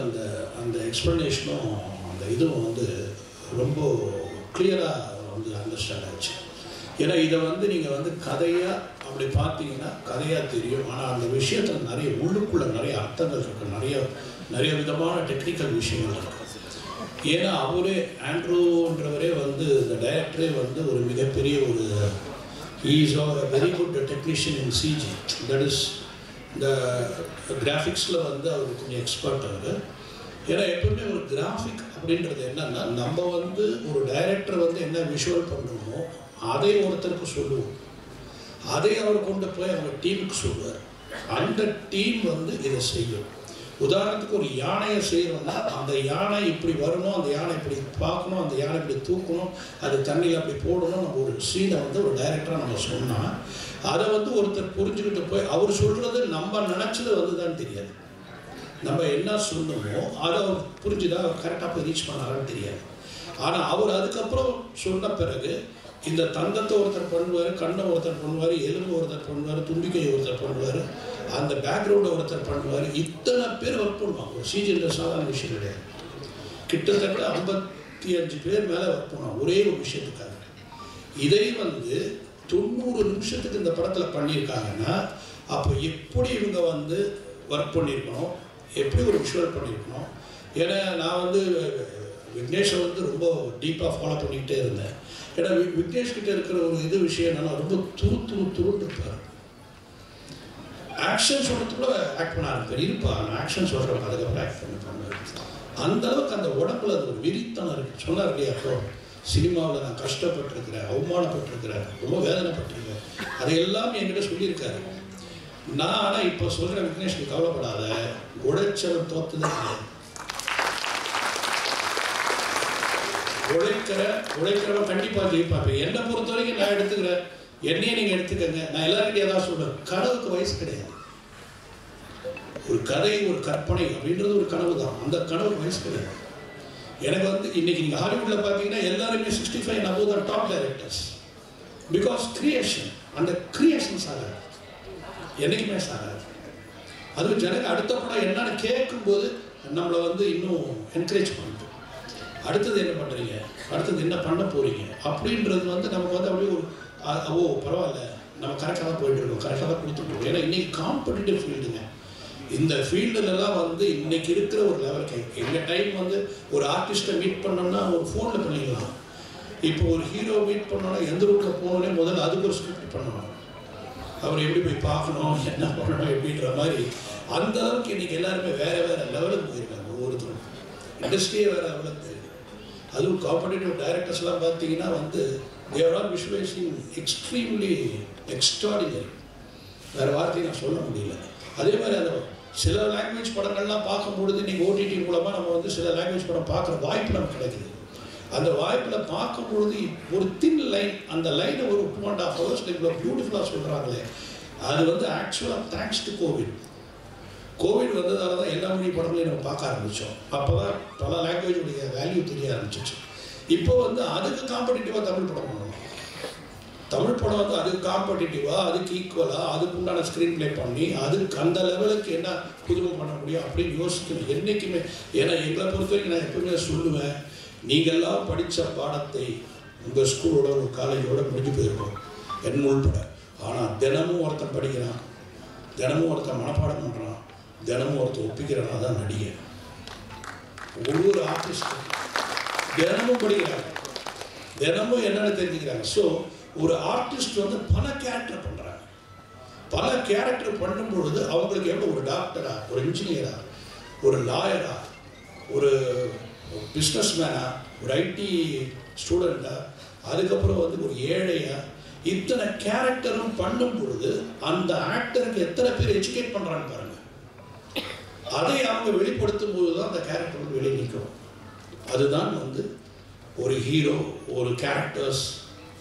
அந்த எக்ஸ்ப்ளனேஷனும் அந்த இதுவும் ரொம்ப கிளியராக அண்டர்ஸ்டாண்ட் ஆச்சு. ஏன்னா இதை நீங்கள் கதையாக அப்படி பார்த்தீங்கன்னா கதையாக தெரியும், ஆனால் அந்த விஷயத்தில் நிறைய உள்ளுக்குள்ளே நிறைய அர்த்தங்கள் இருக்குது, நிறைய விதமான டெக்னிக்கல் விஷயங்கள் இருக்குது. ஏன்னா அவரே ஆண்ட்ரூன்றவரே வந்து இந்த டைரக்டரே வந்து ஒரு மிகப்பெரிய ஒரு is a very good technician in CG. That is இந்த கிராஃபிக்ஸில் வந்து அவர் கொஞ்சம் எக்ஸ்பர்ட் அவர். ஏன்னா எப்பவுமே ஒரு கிராஃபிக் அப்படின்றது என்னன்னா நம்ம வந்து ஒரு டைரக்டர் வந்து என்ன விஷுவல் பண்ணுறோமோ அதை ஒருத்தருக்கு சொல்லுவோம், அதை அவர் கொண்டு போய் அவங்க டீமுக்கு சொல்லுவார். அந்த டீம் வந்து இதை செய்யும். உதாரணத்துக்கு ஒரு யானையை செய்யணும்னா அந்த யானை இப்படி வரணும், அந்த யானை இப்படி பார்க்கணும், அந்த யானை இப்படி தூக்கணும், அது தண்ணியில் அப்படி போடணும். நம்ம ஒரு சீனை வந்து ஒரு டைரக்டராக நம்ம சொன்னால் அதை வந்து ஒருத்தர் புரிஞ்சுக்கிட்டு போய் அவர் சொல்கிறது நம்ம நினச்சது வந்து தான் தெரியாது. நம்ம என்ன சொன்னோமோ அதை அவர் புரிஞ்சுதான் அவர் கரெக்டாக போய் ரீச் பண்ணாரான்னு தெரியாது. ஆனால் அவர் அதுக்கப்புறம் சொன்ன பிறகு இந்த தங்கத்தை ஒருத்தர் பண்ணுவார், கண்ணை ஒருத்தர் பண்ணுவார், எலும்பு ஒருத்தர் பண்ணுவார், தும்பிக்கையை ஒருத்தர் பண்ணுவார், அந்த பேக்ரவுண்டை ஒருத்தர் பண்ணுவார். இத்தனை பேர் ஒர்க் பண்ணுவாங்க. ஒரு சிஜின்ற சாதாரண விஷயம் கிடையாது. கிட்டத்தட்ட 55 பேர் மேலே ஒர்க் பண்ணுவாங்க ஒரே ஒரு விஷயத்துக்காக. இதை வந்து 90 நிமிஷத்துக்கு இந்த படத்தில் பண்ணியிருக்காங்கன்னா அப்போ எப்படி இவங்க வந்து ஒர்க் பண்ணியிருக்கணும், எப்படி ஒரு விஷுவல் பண்ணியிருக்கணும். ஏன்னா நான் வந்து விக்னேஷை வந்து ரொம்ப டீப்பாக ஃபாலோ பண்ணிக்கிட்டே இருந்தேன். ஏன்னா விக்னேஷ் கிட்ட இருக்கிற ஒரு இது விஷயம் என்னன்னா ரொம்ப துருன்னு இருப்பார். ஆக்ஷன் சொல்கிறதுக்குள்ள ஆக்ட் பண்ண ஆரம்பிப்பார். இருப்பா நான் ஆக்ஷன் சொல்கிறப்ப அதுக்கப்புறம் ஆக்ட் பண்ணிப்பாங்க. அந்த அளவுக்கு அந்த உடம்புல அது ஒரு வெறித்தனம் இருக்குது. சொன்னார் இல்லையா, அப்போ சினிமாவில் நான் கஷ்டப்பட்டிருக்கிறேன், அவமானப்பட்டிருக்கிறேன், ரொம்ப வேதனைப்பட்டிருக்கேன், அதையெல்லாம் என்கிட்ட சொல்லியிருக்காரு. நான் ஆனால் இப்போ சொல்கிறேன், விக்னேஷ்க்கு கவலைப்படாத, உழைச்சவன் தோத்துதான் கிடையாது. உழைக்கிறவன் கண்டிப்பாக ஜெயிப்பான். இப்போ என்னை பொறுத்த வரைக்கும் நான் எடுத்துக்கிறேன், என்னையே நீங்கள் எடுத்துக்கங்க. நான் எல்லாருக்கிட்டையும் ஏதாவது சொல்கிறேன், கனவுக்கு வயசு கிடையாது. ஒரு கதை, ஒரு கற்பனை அப்படின்றது ஒரு கனவு தான். அந்த கனவுக்கு வயசு கிடையாது. எனக்கு வந்து இன்னைக்கு நீங்கள் ஹாலிவுட்டில் பார்த்தீங்கன்னா எல்லாருமே 65 and above தான் டாப் டைரக்டர்ஸ். பிகாஸ் கிரியேஷன், அந்த கிரியேஷன் சாகாது, என்றைக்குமே சாகாது. அதுவும் ஜனங்க அடுத்த படம் என்னன்னு கேட்கும்போது நம்மளை வந்து இன்னும் என்கரேஜ் பண்ணுது. அடுத்தது என்ன பண்ணுறீங்க, அடுத்தது என்ன பண்ண போகிறீங்க அப்படின்றது வந்து நமக்கு வந்து அப்படியே ஒரு ஓ பரவாயில்ல, நம்ம கரெக்டாக தான் போயிட்டு இருக்கோம், கரெக்டாக தான் கொடுத்துட்டு. ஏன்னா இன்றைக்கி காம்படிட்டிவ் ஃபீல்டுங்க. இந்த ஃபீல்டுலலாம் வந்து இன்றைக்கி இருக்கிற ஒரு லெவலுக்கு எங்கள் டைம் வந்து ஒரு ஆர்டிஸ்ட்டை மீட் பண்ணோம்னா ஒரு ஃபோனில் பண்ணிடலாம். இப்போ ஒரு ஹீரோ மீட் பண்ணோன்னா எந்த ரூட்டில் போனோன்னே முதல்ல அதுக்கு ஒரு ஸ்கிரிப்ட் பண்ணணும், அவர் எப்படி போய் பார்க்கணும், என்ன பண்ணணும் எப்படின்ற மாதிரி. அந்த அளவுக்கு இன்றைக்கி எல்லாருமே வேறு லெவலுக்கு போயிருக்காங்க. ஒவ்வொருத்தரும் இண்டஸ்ட்ரியே வேறு லெவலுக்கு போயிருக்கு. அதுவும் காம்படிட்டிவ் டைரக்டர்ஸ்லாம் பார்த்தீங்கன்னா வந்து they are all visualizing extremely extraordinary. வேறு வார்த்தையை நான் சொல்ல முடியல. அதே மாதிரி அந்த சில லாங்குவேஜ் படங்கள்லாம் பார்க்கும்பொழுது இன்றைக்கி ஓடிடி மூலமாக நம்ம வந்து சில லாங்குவேஜ் படம் பார்க்குற வாய்ப்பு நமக்கு கிடைக்குது. அந்த வாய்ப்பில் பார்க்கும்பொழுது ஒரு தின் லைன், அந்த லைனை ஒரு 2.5 hours இவ்வளோ பியூட்டிஃபுல்லாக சொல்கிறாங்களே, அது வந்து ஆக்சுவலாக தேங்க்ஸ் டு கோவிட் வந்ததால தான் எல்லா மொழி படங்களையும் நம்ம பார்க்க ஆரம்பித்தோம். அப்போ தான் பல லாங்குவேஜுடைய வேல்யூ தெரிய ஆரம்பிச்சிச்சு. இப்போ வந்து அதுக்கு காம்படிட்டிவாக தமிழ் படம் பண்ணணும். தமிழ் படம் வந்து அதுக்கு காம்படிட்டிவாக, அதுக்கு ஈக்குவலாக, அதுக்கு உண்டான ஸ்க்ரீன் ப்ளே பண்ணி அதுக்கு அந்த லெவலுக்கு என்ன புதுமை பண்ண முடியும் அப்படின்னு யோசிக்கணும் என்றைக்குமே. ஏன்னா எங்களை பொறுத்த வரைக்கும் நான் எப்பவுமே சொல்லுவேன், நீங்கள்லாம் படித்த பாடத்தை உங்கள் ஸ்கூலோட ஒரு காலேஜோட முடிஞ்சு போயிருக்கோம், என் உள்பட. ஆனால் தினமும் ஒருத்தன் படிக்கிறான், தினமும் ஒருத்தன் மனப்பாடம் பண்ணுறான், தினமும் ஒருத்தர் ஒப்பிக்கிறனா தான் நடிகை. ஒவ்வொரு ஆர்டிஸ்டும் தினமும் படிக்கிறாங்க, தினமும் என்னென்னு தெரிஞ்சுக்கிறாங்க. ஸோ ஒரு ஆர்டிஸ்ட் வந்து பல கேரக்டர் பண்ணுறாங்க. பல கேரக்டர் பண்ணும் பொழுது அவங்களுக்கு எவ்வளோ ஒரு டாக்டரா, ஒரு இன்ஜினியரா, ஒரு லாயரா, ஒரு பிஸ்னஸ் மேனா, ஒரு ஐடி ஸ்டூடெண்ட்டா, அதுக்கப்புறம் வந்து ஒரு ஏழையா, இத்தனை கேரக்டரும் பண்ணும் பொழுது அந்த ஆக்டருக்கு எத்தனை பேர் எஜுகேட் பண்ணுறாங்க பாருங்க. அதை அவங்க வெளிப்படுத்தும் போது தான் அந்த கேரக்டர் வந்து வெளியே நிற்கும். அதுதான் வந்து ஒரு ஹீரோ, ஒரு கேரக்டர்ஸ்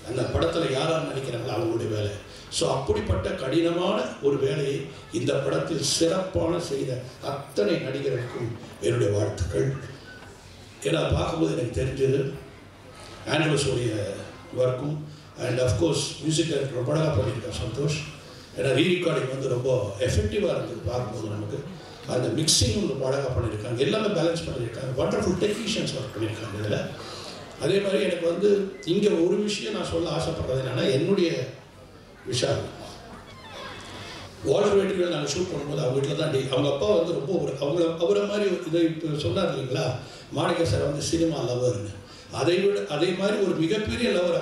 அந்த படத்தில் யாரார் நடிக்கிறாங்களோ அவங்களுடைய வேலை. ஸோ அப்படிப்பட்ட கடினமான ஒரு வேலையை இந்த படத்தில் சிறப்பான செய்த அத்தனை நடிகர்களுக்கும் என்னுடைய வாழ்த்துக்கள். ஏன்னா பார்க்கும்போது எனக்கு தெரிஞ்சது ஆண்ட்ரூஸோடைய ஒர்க்கும் அண்ட் அஃப்கோர்ஸ் மியூசிக் டைரக்டர் ரொம்ப அழகாக பண்ணியிருக்கார் சந்தோஷ். ஏன்னா ரீரெக்கார்டிங் வந்து ரொம்ப எஃபெக்டிவாக இருந்தது பார்க்கும்போது. நமக்கு அந்த மிக்சிங் ரொம்ப அழகாக பண்ணியிருக்காங்க, எல்லாமே பேலன்ஸ் பண்ணியிருக்காங்க, வண்டர்ஃபுல் டெக்னீஷியன்ஸ் ஒர்க் பண்ணியிருக்காங்க இதில். அதே மாதிரி எனக்கு வந்து இங்கே ஒரு விஷயம் நான் சொல்ல ஆசைப்படுறது என்னென்னா, என்னுடைய விஷால் வாட்டர் வெட்டிகள் நாங்கள் ஷூட் பண்ணும்போது அவங்க வீட்டில் தான் அவங்க அப்பா வந்து ரொம்ப ஒரு அவரை மாதிரி இதை இப்போ சொன்னார் இல்லைங்களா, மாணிக்க சார் வந்து சினிமா லவர்னு, அதே மாதிரி ஒரு மிகப்பெரிய லவர்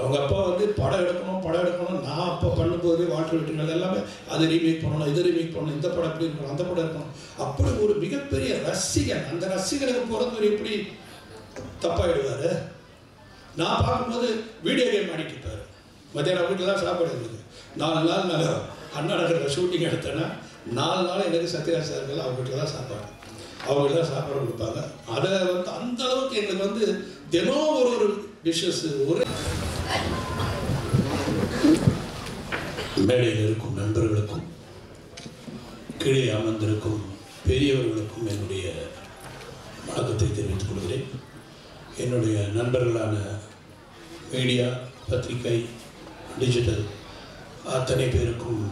அவங்க அப்பா வந்து படம் எடுக்கணும். நான் அப்போ பண்ணும்போது வாட்டர் வெட்டிகள் எல்லாமே அதை ரீமேக் பண்ணணும், இதை ரீமேக் பண்ணணும், இந்த படம் எப்படி இருக்கணும், அந்த படம் இருக்கணும். அப்படி ஒரு மிகப்பெரிய ரசிகன். அந்த ரசிகனுக்கு பிறந்தவர் எப்படி தப்பாயிடுவார்? நான் பார்க்கும்போது வீடியோ கேம் ஆடிட்டு இருப்பார். மத்தியானம் வீட்டில் தான் சாப்பாடு இருந்தது. 4 நாள் நான் அண்ணா நகரில் ஷூட்டிங் எடுத்தேன்னா 4 நாள் எனக்கு சத்யராஜ் சார்கள் அவங்க வீட்டில் தான் சாப்பாடு, அவங்க வீட்டில் தான் சாப்பாடு கொடுப்பாங்க. அதை வந்து அந்த அளவுக்கு எங்களுக்கு வந்து தினம் ஒரு டிஷ்ஷஸ். ஒரு மேடையில் இருக்கும் நண்பர்களுக்கும் கீழே அமர்ந்திருக்கும் பெரியவர்களுக்கும் என்னுடைய வணக்கத்தை தெரிவித்துக் கொள்கிறேன். என்னுடைய நண்பர்களான மீடியா, பத்திரிகை, டிஜிட்டல் அத்தனை பேருக்கும்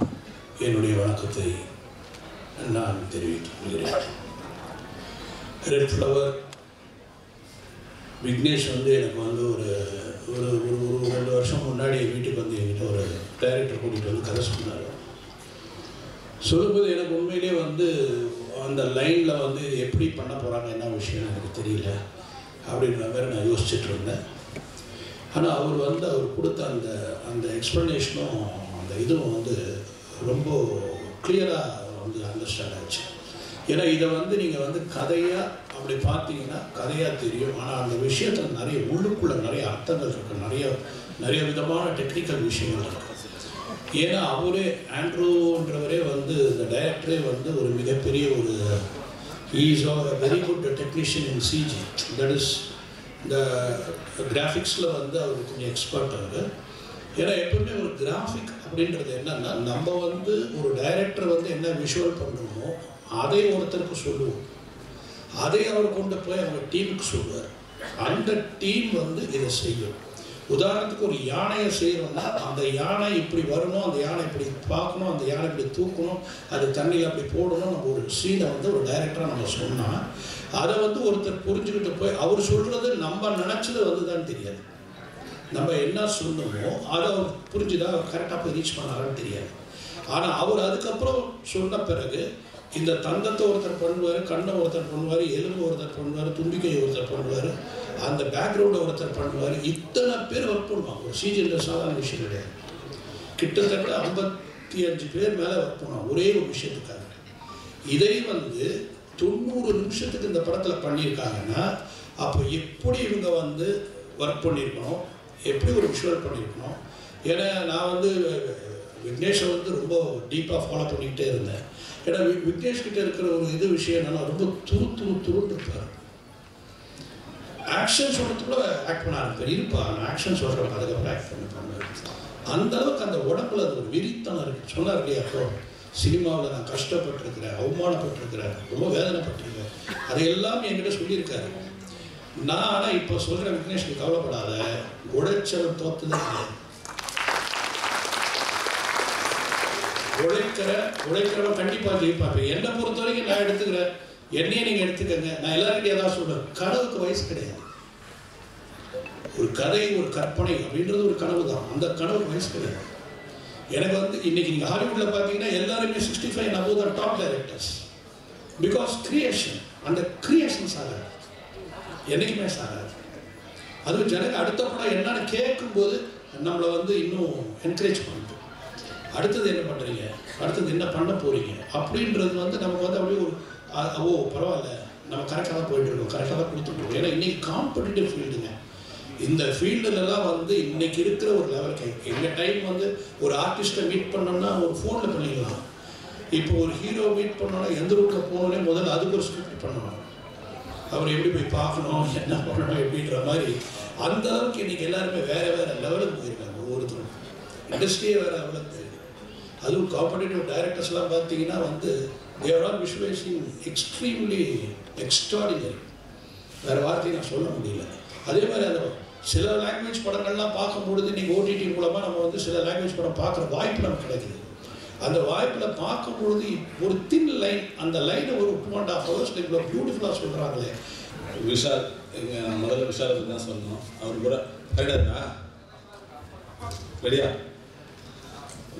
என்னுடைய வணக்கத்தை நான் தெரிவித்துக் கொள்கிறேன். ரெட் ஃப்ளவர் விக்னேஷ் வந்து எனக்கு வந்து ஒரு 2 வருஷம் முன்னாடி வீட்டுக்கு வந்து என்கிட்ட ஒரு டைரக்டர் கூட்டிகிட்டு வந்து கதை சொன்னார். சொல்லும்போது எனக்கு உண்மையிலே வந்து அந்த லைனில் வந்து எப்படி பண்ண போகிறாங்க, என்ன விஷயம் எனக்கு தெரியல அப்படின்ற மாதிரி நான் யோசிச்சுட்டு இருந்தேன். ஆனால் அவர் கொடுத்த அந்த எக்ஸ்ப்ளனேஷனும் அந்த இதுவும் வந்து ரொம்ப கிளியராக வந்து அண்டர்ஸ்டாண்ட் ஆச்சு. ஏன்னா இதை வந்து நீங்கள் வந்து கதையாக அப்படி பார்த்தீங்கன்னா கதையாக தெரியும். ஆனால் அந்த விஷயத்தில் நிறைய உள்ளுக்குள்ளே நிறைய அர்த்தங்கள் இருக்குது, நிறைய விதமான டெக்னிக்கல் விஷயங்கள் இருக்குது. ஏன்னா அவரே ஆண்ட்ரூன்றவரே வந்து இந்த டைரக்டரே வந்து ஒரு மிகப்பெரிய ஒரு is a very good technician in CG. That is இந்த கிராஃபிக்ஸில் வந்து அவர் கொஞ்சம் எக்ஸ்பர்ட் அவர். ஏன்னா எப்பவுமே ஒரு கிராஃபிக் அப்படின்றது என்னன்னா, நம்ம வந்து ஒரு டைரக்டர் வந்து என்ன விஷுவல் பண்ணுறோமோ அதை ஒருத்தருக்கு சொல்லுவோம், அதை அவர் கொண்டு போய் அவங்க டீமுக்கு சொல்லுவார். அந்த டீம் வந்து இதை செய்யும். உதாரணத்துக்கு ஒரு யானையை செய்யணும்னா அந்த யானை இப்படி வரணும், அந்த யானை இப்படி பார்க்கணும், அந்த யானை இப்படி தூக்கணும், அது தண்ணியில் அப்படி போடணும். நம்ம ஒரு சீனை வந்து ஒரு டைரக்டராக நம்ம சொன்னால் அதை வந்து ஒருத்தர் புரிஞ்சுக்கிட்டு போய் அவர் சொல்கிறது நம்ம நினச்சது வந்து தான் தெரியாது. நம்ம என்ன சொன்னோமோ அதை அவர் புரிஞ்சுதான் அவர் கரெக்டாக போய் ரீச் பண்ணாரான்னு தெரியாது. ஆனால் அவர் அதுக்கப்புறம் சொன்ன பிறகு இந்த தந்தத்தை ஒருத்தர் பண்ணுவார், கண்ணை ஒருத்தர் பண்ணுவார், எலும்பு ஒருத்தர் பண்ணுவார், தும்பிக்கையை ஒருத்தர் பண்ணுவார், அந்த பேக்ரவுண்டை ஒருத்தர் பண்ணுவார். இத்தனை பேர் ஒர்க் பண்ணுவாங்க. ஒரு சிஜின்ற சாதாரண விஷயம் கிடையாது. கிட்டத்தட்ட 55 பேர் மேலே ஒர்க் பண்ணுவாங்க ஒரே ஒரு விஷயத்துக்காக. இதை வந்து 90 நிமிஷத்துக்கு இந்த படத்தில் பண்ணியிருக்காங்கன்னா அப்போ எப்படி இவங்க வந்து ஒர்க் பண்ணியிருக்கணும், எப்படி ஒரு விஷுவல் பண்ணியிருக்கணும். ஏன்னா நான் வந்து விக்னேஷை வந்து ரொம்ப டீப்பாக ஃபாலோ பண்ணிக்கிட்டே இருந்தேன். ஏன்னா விக்னேஷ் கிட்ட இருக்கிற ஒரு விஷயம் என்னன்னா ரொம்ப துருன்னு இருப்பார். ஆக்ஷன் சொல்கிறதுக்குள்ள ஆக்ட் பண்ண ஆரம்பிப்பார். இருப்பா நான் ஆக்ஷன் சொல்கிறப்ப அதுக்கப்புறம் ஆக்ட் பண்ணிப்பாங்க. அந்த அளவுக்கு அந்த உடம்புல அது ஒரு வெறித்தனம் இருக்குது. சொன்னார் இல்லையா, அப்போ சினிமாவில் நான் கஷ்டப்பட்டிருக்கிறேன், அவமானப்பட்டிருக்கிறேன், ரொம்ப வேதனைப்பட்டிருக்கேன், அதையெல்லாம் என்கிட்ட சொல்லியிருக்காரு. நான் ஆனால் இப்போ சொல்கிற விக்னேஷ்க்கு கவலைப்படாத, உழைச்சவன் தோத்துதான் கிடையாது. உழைக்கிறவன் கண்டிப்பாக ஜெயிப்பான். இப்போ என்னை பொறுத்த வரைக்கும் நான் எடுத்துக்கிறேன், என்னையே நீங்கள் எடுத்துக்கங்க. நான் எல்லாருக்கிட்டையும் ஏதாவது சொல்கிறேன், கனவுக்கு வயசு கிடையாது. ஒரு கதை, ஒரு கற்பனை அப்படின்றது ஒரு கனவு தான். அந்த கனவுக்கு வயசு கிடையாது. எனக்கு வந்து இன்னைக்கு நீங்கள் ஹாலிவுட்டில் பார்த்தீங்கன்னா எல்லாருமே 65 and above தான் டாப் டைரக்டர்ஸ். பிகாஸ் கிரியேஷன், அந்த கிரியேஷன் சாகாது, என்றைக்குமே சாகாது. அதுவும் ஜனங்க அடுத்த படம் என்னன்னு கேட்கும்போது நம்மளை வந்து இன்னும் என்கரேஜ் பண்ணுது. அடுத்தது என்ன பண்ணுறீங்க, அடுத்தது என்ன பண்ண போகிறீங்க அப்படின்றது வந்து நமக்கு வந்து அப்படியே ஒரு பரவாயில்ல, நம்ம கரெக்டாக தான் போயிட்டுருக்கோம், கரெக்டாக தான் கொடுத்துட்ருக்கோம். ஏன்னா இன்றைக்கி காம்படிட்டிவ் ஃபீல்டுங்க. இந்த ஃபீல்டுலலாம் வந்து இன்றைக்கி இருக்கிற ஒரு லெவலுக்கு எங்கள் டைம் வந்து ஒரு ஆர்டிஸ்ட்டை மீட் பண்ணோம்னா ஒரு ஃபோனில் பண்ணிடலாம். இப்போ ஒரு ஹீரோ மீட் பண்ணோன்னா எந்த ரூட்டில் போகணுன்னே முதல்ல அதுக்கு ஒரு ஸ்கிரிப்ட் பண்ணணும், அவர் எப்படி போய் பார்க்கணும், என்ன பண்ணணும் எப்படின்ற மாதிரி. அந்த அளவுக்கு இன்றைக்கி எல்லாருமே வேறு லெவலுக்கு போயிருக்காங்க. ஒவ்வொருத்தரும் இண்டஸ்ட்ரியே வேறு லெவலுக்கு போயிருக்கு. அதுவும் காம்படிட்டிவ் டைரக்டர்ஸ்லாம் பார்த்தீங்கன்னா வந்து they are all visualizing extremely extraordinary. வேறு வார்த்தையை நான் சொல்ல முடியல. அதே மாதிரி அந்த சில லாங்குவேஜ் படங்கள்லாம் பார்க்கும்பொழுது நீங்கள் ஓடிடி மூலமாக நம்ம வந்து சில லாங்குவேஜ் படம் பார்க்குற வாய்ப்பு நமக்கு கிடைக்குது. அந்த வாய்ப்பில் பார்க்கும்பொழுது ஒரு தின் லைன், அந்த லைனை ஒரு 2.5 hours இவ்வளோ பியூட்டிஃபுல்லாக சொல்கிறாங்களே. விஷால், எங்கள் முதல்ல விஷாலுக்கு தான் சொல்லணும். அவர் கூட கரெக்டாக இருக்கா ரெடியா?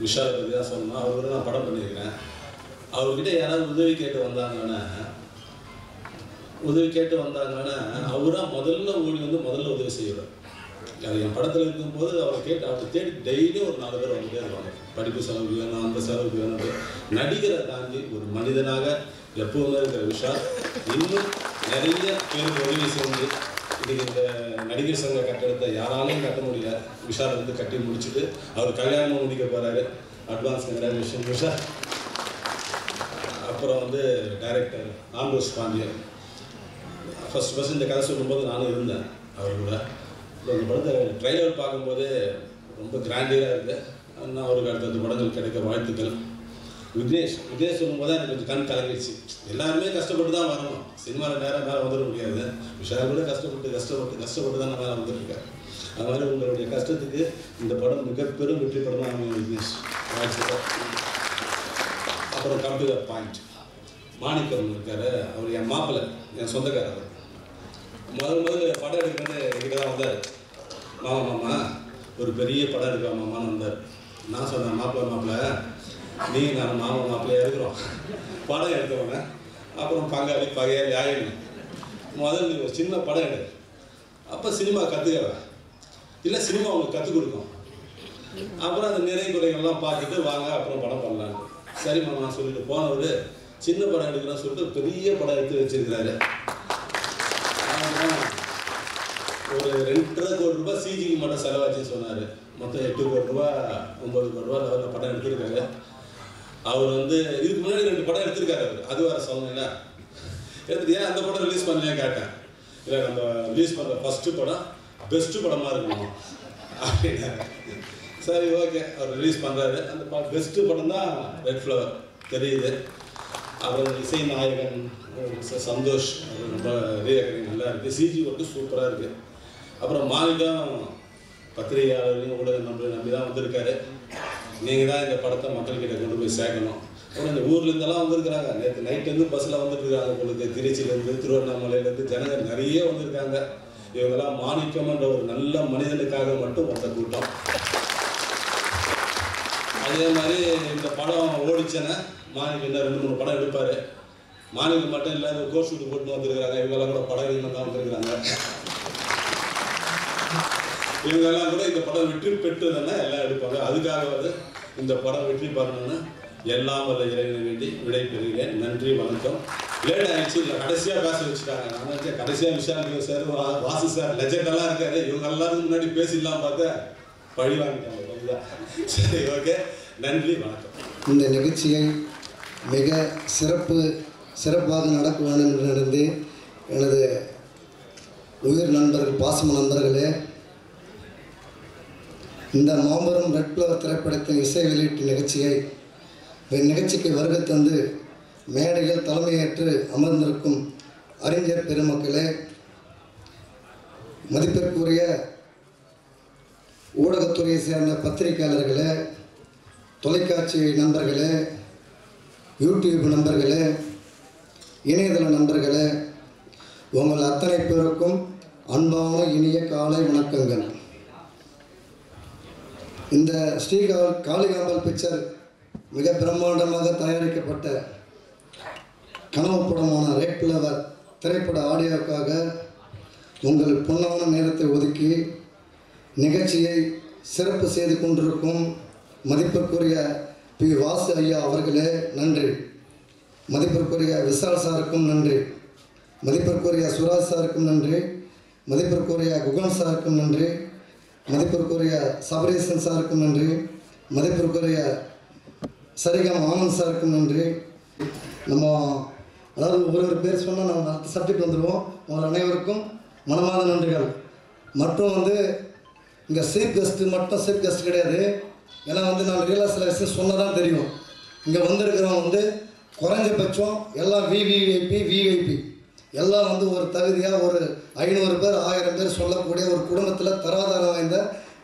விஷாலை பற்றி தான் சொல்லணும். அவர் கூட நான் படம் பண்ணியிருக்கிறேன். அவர்கிட்ட யாராவது உதவி கேட்டு வந்தாங்கன்னா அவராக முதல்ல ஓடி வந்து முதல்ல உதவி செய்கிறார். அது என் படத்தில் இருக்கும்போது அவரை தேடி டெய்லியும் ஒரு 4 பேர் வந்துட்டே இருப்பாங்க. படிப்பு செலவுக்கு வேணும், அந்த செலவுக்கு வேணும். நடிகரை தாண்டி ஒரு மனிதனாக எப்பவுமே இருக்கிற விஷால் இன்னும் நிறைய பேருக்கு உதவி செஞ்சு இன்றைக்கி இந்த நடிகர் சங்க கட்டடத்தை யாராலையும் கட்ட முடியல. விஷால் வந்து கட்டி முடிச்சுட்டு அவர் கல்யாணம் முடிக்க போகிறாரு. Advance congratulation Vishal. அப்புறம் வந்து டைரக்டர் ஆண்ட்ரோஸ் பாண்டியன். ஃபஸ்ட் இந்த கதை சொல்லும்போது நானும் இருந்தேன் அவர் கூட. இந்த படத்தை ட்ரைலர் பார்க்கும்போதே ரொம்ப கிராண்டியராக இருக்குது. ஆனால் அவருக்கு அடுத்தடுத்த படங்கள் கிடைக்க வாழ்த்துக்கள். விக்னேஷ் சொல்லும்போது எனக்கு கொஞ்சம் கண் கலங்கிடுச்சு. எல்லாருமே கஷ்டப்பட்டு தான் வரணும். சினிமாவில் நேரம் மேலே வந்துட முடியாது. விஷால் கூட கஷ்டப்பட்டு தான் நான் மேலே வந்துட்டுருக்கேன். அது மாதிரி உங்களுடைய கஷ்டத்துக்கு இந்த படம் மிகப்பெரும் வெற்றி படமாக அமையும் விக்னேஷ். வாழ்த்துக்கள். அப்புறம் கம் டு த பாயிண்ட். மாணிக்கம் இருக்காரு. அவர் என் மாப்பிள்ளை, என் சொந்தக்காரர். முதல்ல படம் எடுக்கிறது என்கிட்ட தான் வந்தார். மாமா ஒரு பெரிய படம் எடுக்கா மாமான்னு வந்தார். நான் சொன்னேன், மாப்பிள்ளை நீ நான் மாப்பிள்ளையாக இருக்கிறோம், படம் எடுத்தவங்க அப்புறம் பங்காளி பகையாளி ஆயிடுங்க. முதல்ல நீ ஒரு சின்ன படம் எடு, அப்போ சினிமா கற்றுக்கவ இல்லை சினிமா உங்களுக்கு கற்றுக் கொடுக்கும். அப்புறம் அந்த நிறை குறைகள்லாம் பார்த்துட்டு வாங்க அப்புறம் படம் பண்ணலான்னு. சரி மாமா சொல்லிட்டு போனவர் சின்ன படம் எடுக்கிறோன்னு சொல்லிட்டு பெரிய படம் எடுத்து வச்சிருக்கிறாரு. ஒரு 2.5 கோடி ரூபாய் சிஜிக்கு மட்டும் செலவாச்சுன்னு சொன்னார். மொத்தம் 8 கோடி ரூபா 9 கோடி ரூபா லெவலில் படம் எடுத்திருக்காரு. அவர் வந்து இதுக்கு முன்னாடி 2 படம் எடுத்திருக்காரு. அவர் அது வேறு சொல்லணும்ல எடுத்துட்டு ஏன் அந்த படம் ரிலீஸ் பண்ணலையா கேட்டேன். இல்லை நம்ம ரிலீஸ் பண்ணுற ஃபஸ்ட்டு படம் பெஸ்ட்டு படமாக இருக்கணும் அப்படின்னாரு. சரி ஓகே அவர் ரிலீஸ் பண்ணுறாரு. அந்த பெஸ்ட்டு படம் தான் ரெட் ஃப்ளவர் தெரியுது. அப்புறம் இசை நாயகன் சந்தோஷ் ரொம்ப ரீரெக்கரிங் நல்லா இருக்குது. சிஜி ஒர்க்கு சூப்பராக இருக்குது. அப்புறம் மாணிக்கம் பத்திரிகையாளர்களையும் ஊடக நம்பி தான் வந்திருக்காரு. நீங்கள் தான் இந்த படத்தை மக்கள்கிட்ட கொண்டு போய் சேர்க்கணும். அப்புறம் இந்த ஊர்லேருந்தெல்லாம் வந்திருக்கிறாங்க. நேற்று நைட்லேருந்து பஸ்ஸில் வந்துட்டுருக்காங்க. உங்களுக்கு திருச்சியிலேருந்து திருவண்ணாமலையிலேருந்து ஜனங்கள் நிறைய வந்திருக்காங்க. இவங்கெல்லாம் மாணிக்கம்ன்ற ஒரு நல்ல மனிதனுக்காக மட்டும் வந்த கூட்டம். அதே மாதிரி இந்த படம் ஓடிச்சேன்னா மாணிக்கம் இன்னும் 2-3 படம் எடுப்பார். மாணிக்கம் மட்டும் இல்லை, கோர்ஸ் ஷூட்டு போட்டு வந்திருக்கிறாங்க. இவங்கெல்லாம் கூட படம் தான் வந்திருக்கிறாங்க. இவங்கெல்லாம் கூட இந்த படம் வெற்றி பெற்றுதுன்னா எல்லாம் எடுப்பாங்க. அதுக்காக வந்து இந்த படம் வெற்றி பெறணும்னு எல்லாம் வல்ல இறைவனை வேண்டி விடை பெறுகிறேன். நன்றி, வணக்கம். லேட் ஆகிடுச்சு. இல்லை கடைசியாக பேச வச்சுட்டாங்க. நான் நினச்சேன் கடைசியாக விஷால் சார், வாசு சார் லெஜெண்டெல்லாம் இருக்காரு. இவங்க எல்லாருக்கும் முன்னாடி பேசிடலாம் பார்த்தா பழி வாங்கிட்டாங்க. சரி ஓகே, நன்றி, வணக்கம். இந்த நிகழ்ச்சியை மிக சிறப்பாக நடக்க வேண்டும் என்று நடந்து எனது உயிர் நண்பர்கள், பாசம நண்பர்களே, இந்த மாபெரும் ரெட் ஃப்ளவர் திரைப்படத்தின் இசை வெளியீட்டு நிகழ்ச்சிக்கு வருகை தந்து மேடையில் தலைமையேற்று அமர்ந்திருக்கும் அறிஞர் பெருமக்களே, மதிப்பிற்குரிய ஊடகத்துறையை சேர்ந்த பத்திரிகையாளர்களே, தொலைக்காட்சி நண்பர்களே, யூடியூப் நண்பர்களே, இணையதள நண்பர்களே, உங்கள் அத்தனை பேருக்கும் அன்பான இனிய காலை வணக்கங்கள். இந்த ஸ்ரீ காளிகாம்பாள் பிக்சர் மிக பிரம்மாண்டமாக தயாரிக்கப்பட்ட கனவு படமான ரெட் ஃப்ளவர் திரைப்பட ஆடியோக்காக உங்கள் பொன்னான நேரத்தை ஒதுக்கி நிகழ்ச்சியை சிறப்பு செய்து கொண்டிருக்கும் மதிப்பிற்குரிய பி. வாசு ஐயா அவர்களே நன்றி. மதிப்பிற்குரிய விஷால் சாருக்கும் நன்றி. மதிப்பிற்குரிய சுராஜ் சாருக்கும் நன்றி. மதிப்பிற்குரிய குகன் சாருக்கும் நன்றி. மதிப்பிற்குரிய சபரீசன் சாருக்கும் நன்றி. மதிப்பிற்குரிய சரிகம் ஆனந்த் சாருக்கும் நன்றி. நம்ம அதாவது ஒரு பேர் சொன்னால் நம்ம அடுத்த சப்ஜெக்ட் வந்துடுவோம். உங்கள் அனைவருக்கும் மனமார்ந்த நன்றிகள். மற்றும் வந்து இங்கே சீஃப் கெஸ்ட் கிடையாது. ஏன்னா வந்து நான் ரியலாக சில விஷயம் சொன்னதான் தெரியும். இங்கே வந்திருக்கிறவங்க குறைஞ்சபட்சம் எல்லாம் விஐபி எல்லாம் ஒரு தகுதியாக ஒரு 500 பேர் 1000 பேர் சொல்லக்கூடிய ஒரு குடும்பத்தில் தராதாரம் வாய்ந்த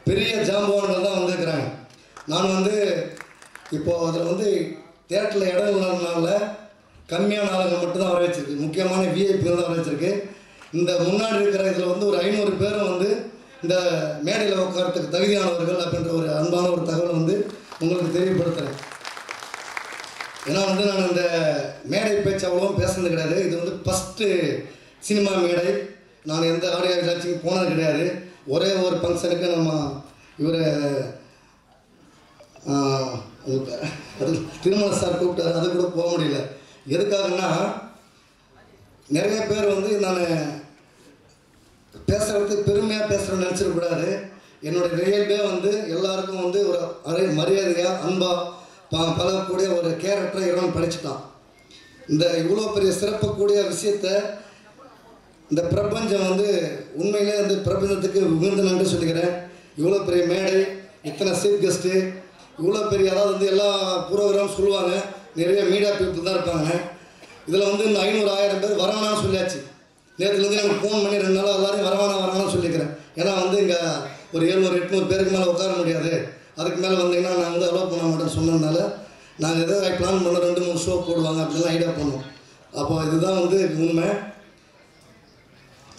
பெரிய ஜாம்பவான்கள் தான் வந்திருக்கிறாங்க. நான் இப்போது அதில் தேட்டரில் இடம் இல்லாதனால கம்மியான ஆளுங்க மட்டும்தான் வர வச்சிருக்கு. முக்கியமான விஐபிகள் தான் வர வச்சிருக்கு. இந்த முன்னாடி இருக்கிற இதில் ஒரு 500 பேரும் இந்த மேடையில் உட்காரத்துக்கு தகுதியானவர்கள் அப்படின்ற ஒரு அன்பான ஒரு தகவல் உங்களுக்கு தெரியப்படுத்துகிறேன். ஏன்னா வந்து நான் இந்த மேடை பேச்சு அவ்வளோ பேசுனது கிடையாது. இது வந்து ஃபஸ்ட்டு சினிமா மேடை. நான் எந்த ஆடியோ விழாச்சிக்கும் போனது கிடையாது. ஒரே ஒரு ஃபங்க்ஷனுக்கு நம்ம இவர் அது திருமண சார் கூப்பிட்டாரு, அது கூட போக முடியல. எதுக்காகன்னா நிறைய பேர் வந்து நான் பேசுகிறதுக்கு பெருமையாக பேசுகிறேன்னு நினச்சிடக்கூடாது. என்னுடைய ரியல்டே வந்து எல்லாருக்கும் வந்து ஒரு மரியாதையாக அன்பாக பழகக்கூடிய ஒரு கேரக்டரை இறைவன் படிச்சுட்டான். இந்த இவ்வளோ பெரிய சிறப்பக்கூடிய விஷயத்தை இந்த பிரபஞ்சம் வந்து உண்மையிலே வந்து பிரபஞ்சத்துக்கு உகந்த நன்றி சொல்லிக்கிறேன். இவ்வளோ பெரிய மேடை, இத்தனை சீஃப் கெஸ்ட்டு, இவ்வளோ பெரிய அதாவது வந்து எல்லா ப்ரோக்ராம் சொல்லுவாங்க, நிறைய மீடியா பீப்புள் தான் இருப்பாங்க. இதில் வந்து இந்த 500-1000 பேர் வரவேணான்னு சொல்லியாச்சு. நேற்றுலேருந்து எனக்கு ஃபோன் பண்ணி 2 நாளாக எல்லாரையும் வரவேணான்னு சொல்லிக்கிறேன். ஏன்னா வந்து இங்கே ஒரு 700-800 பேருக்கு மேலே உட்கார முடியாது, அதுக்கு மேலே வந்தீங்கன்னா நான் வந்து அலோவ் பண்ண மாட்டேன்னு சொன்னதுனால நாங்கள் ஏதோ பிளான் பண்ண 2-3 ஷோ போடுவாங்க அப்படிலாம் ஐடியா பண்ணோம். அப்போ இதுதான் வந்து உண்மை.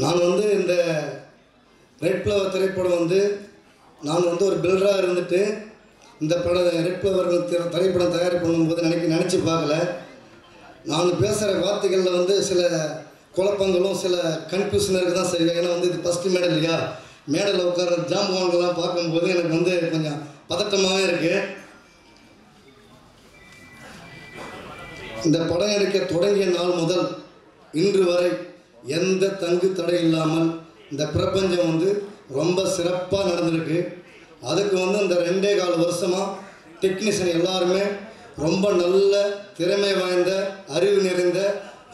நான் வந்து இந்த ரெட் ஃப்ளவர் திரைப்படம் வந்து நான் வந்து ஒரு பில்டராக இருந்துட்டு இந்த படம் ரெட் ஃப்ளவர் திரைப்படம் தயார் பண்ணும்போது நினச்சி பார்க்கல. நான் பேசுகிற வார்த்தைகளில் வந்து சில குழப்பங்களும் சில கன்ஃபியூஷன் இருக்க தான் செய்வேன். ஏன்னா வந்து இது ஃபஸ்ட்டு மேடல் இல்லையா, மேடலில் உட்கார ஜாம்பவான்கள்லாம் பார்க்கும்போது எனக்கு வந்து கொஞ்சம் பதட்டமாகவே இருக்குது. இந்த படம் எடுக்க தொடங்கிய நாள் முதல் இன்று வரை எந்த தங்கு தடை இல்லாமல் இந்த பிரபஞ்சம் வந்து ரொம்ப சிறப்பாக நடந்திருக்கு. அதுக்கு வந்து இந்த 2.25 வருஷமாக டெக்னீஷியன் எல்லாருமே ரொம்ப நல்ல திறமை வாய்ந்த அறிவு நிறைந்த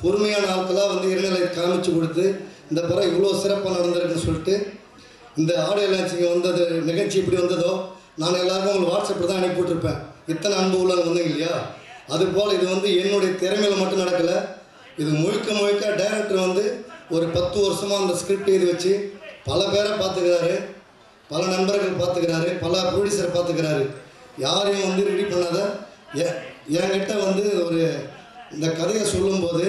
பொறுமையான ஆட்களாக வந்து இறைநிலை காமிச்சு கொடுத்து இந்த படம் இவ்வளோ சிறப்பாக நடந்திருக்குன்னு சொல்லிட்டு இந்த ஆடியோ லான்ச்சிங் வந்தது நிகழ்ச்சி இப்படி வந்ததோ நான் எல்லாருக்கும் உங்களுக்கு வாட்ஸ்அப்பில் தான் அனுப்பிவிட்ருப்பேன். இத்தனை அன்பு உள்ளவங்க வந்தீங்க இல்லையா, அதுபோல் இது வந்து என்னுடைய திறமையில் மட்டும் நடக்கலை. இது முழுக்க டைரக்டர் வந்து ஒரு 10 வருஷமாக அந்த ஸ்கிரிப்ட் எழுதி வச்சு பல பேரை பார்த்துக்கிறாரு, பல நண்பர்கள் பார்த்துக்கிறாரு, பல ப்ரொடியூசரை பார்த்துக்கிறாரு. யாரையும் வந்து ரெடி பண்ணாத என்கிட்ட வந்து ஒரு இந்த கதையை சொல்லும்போது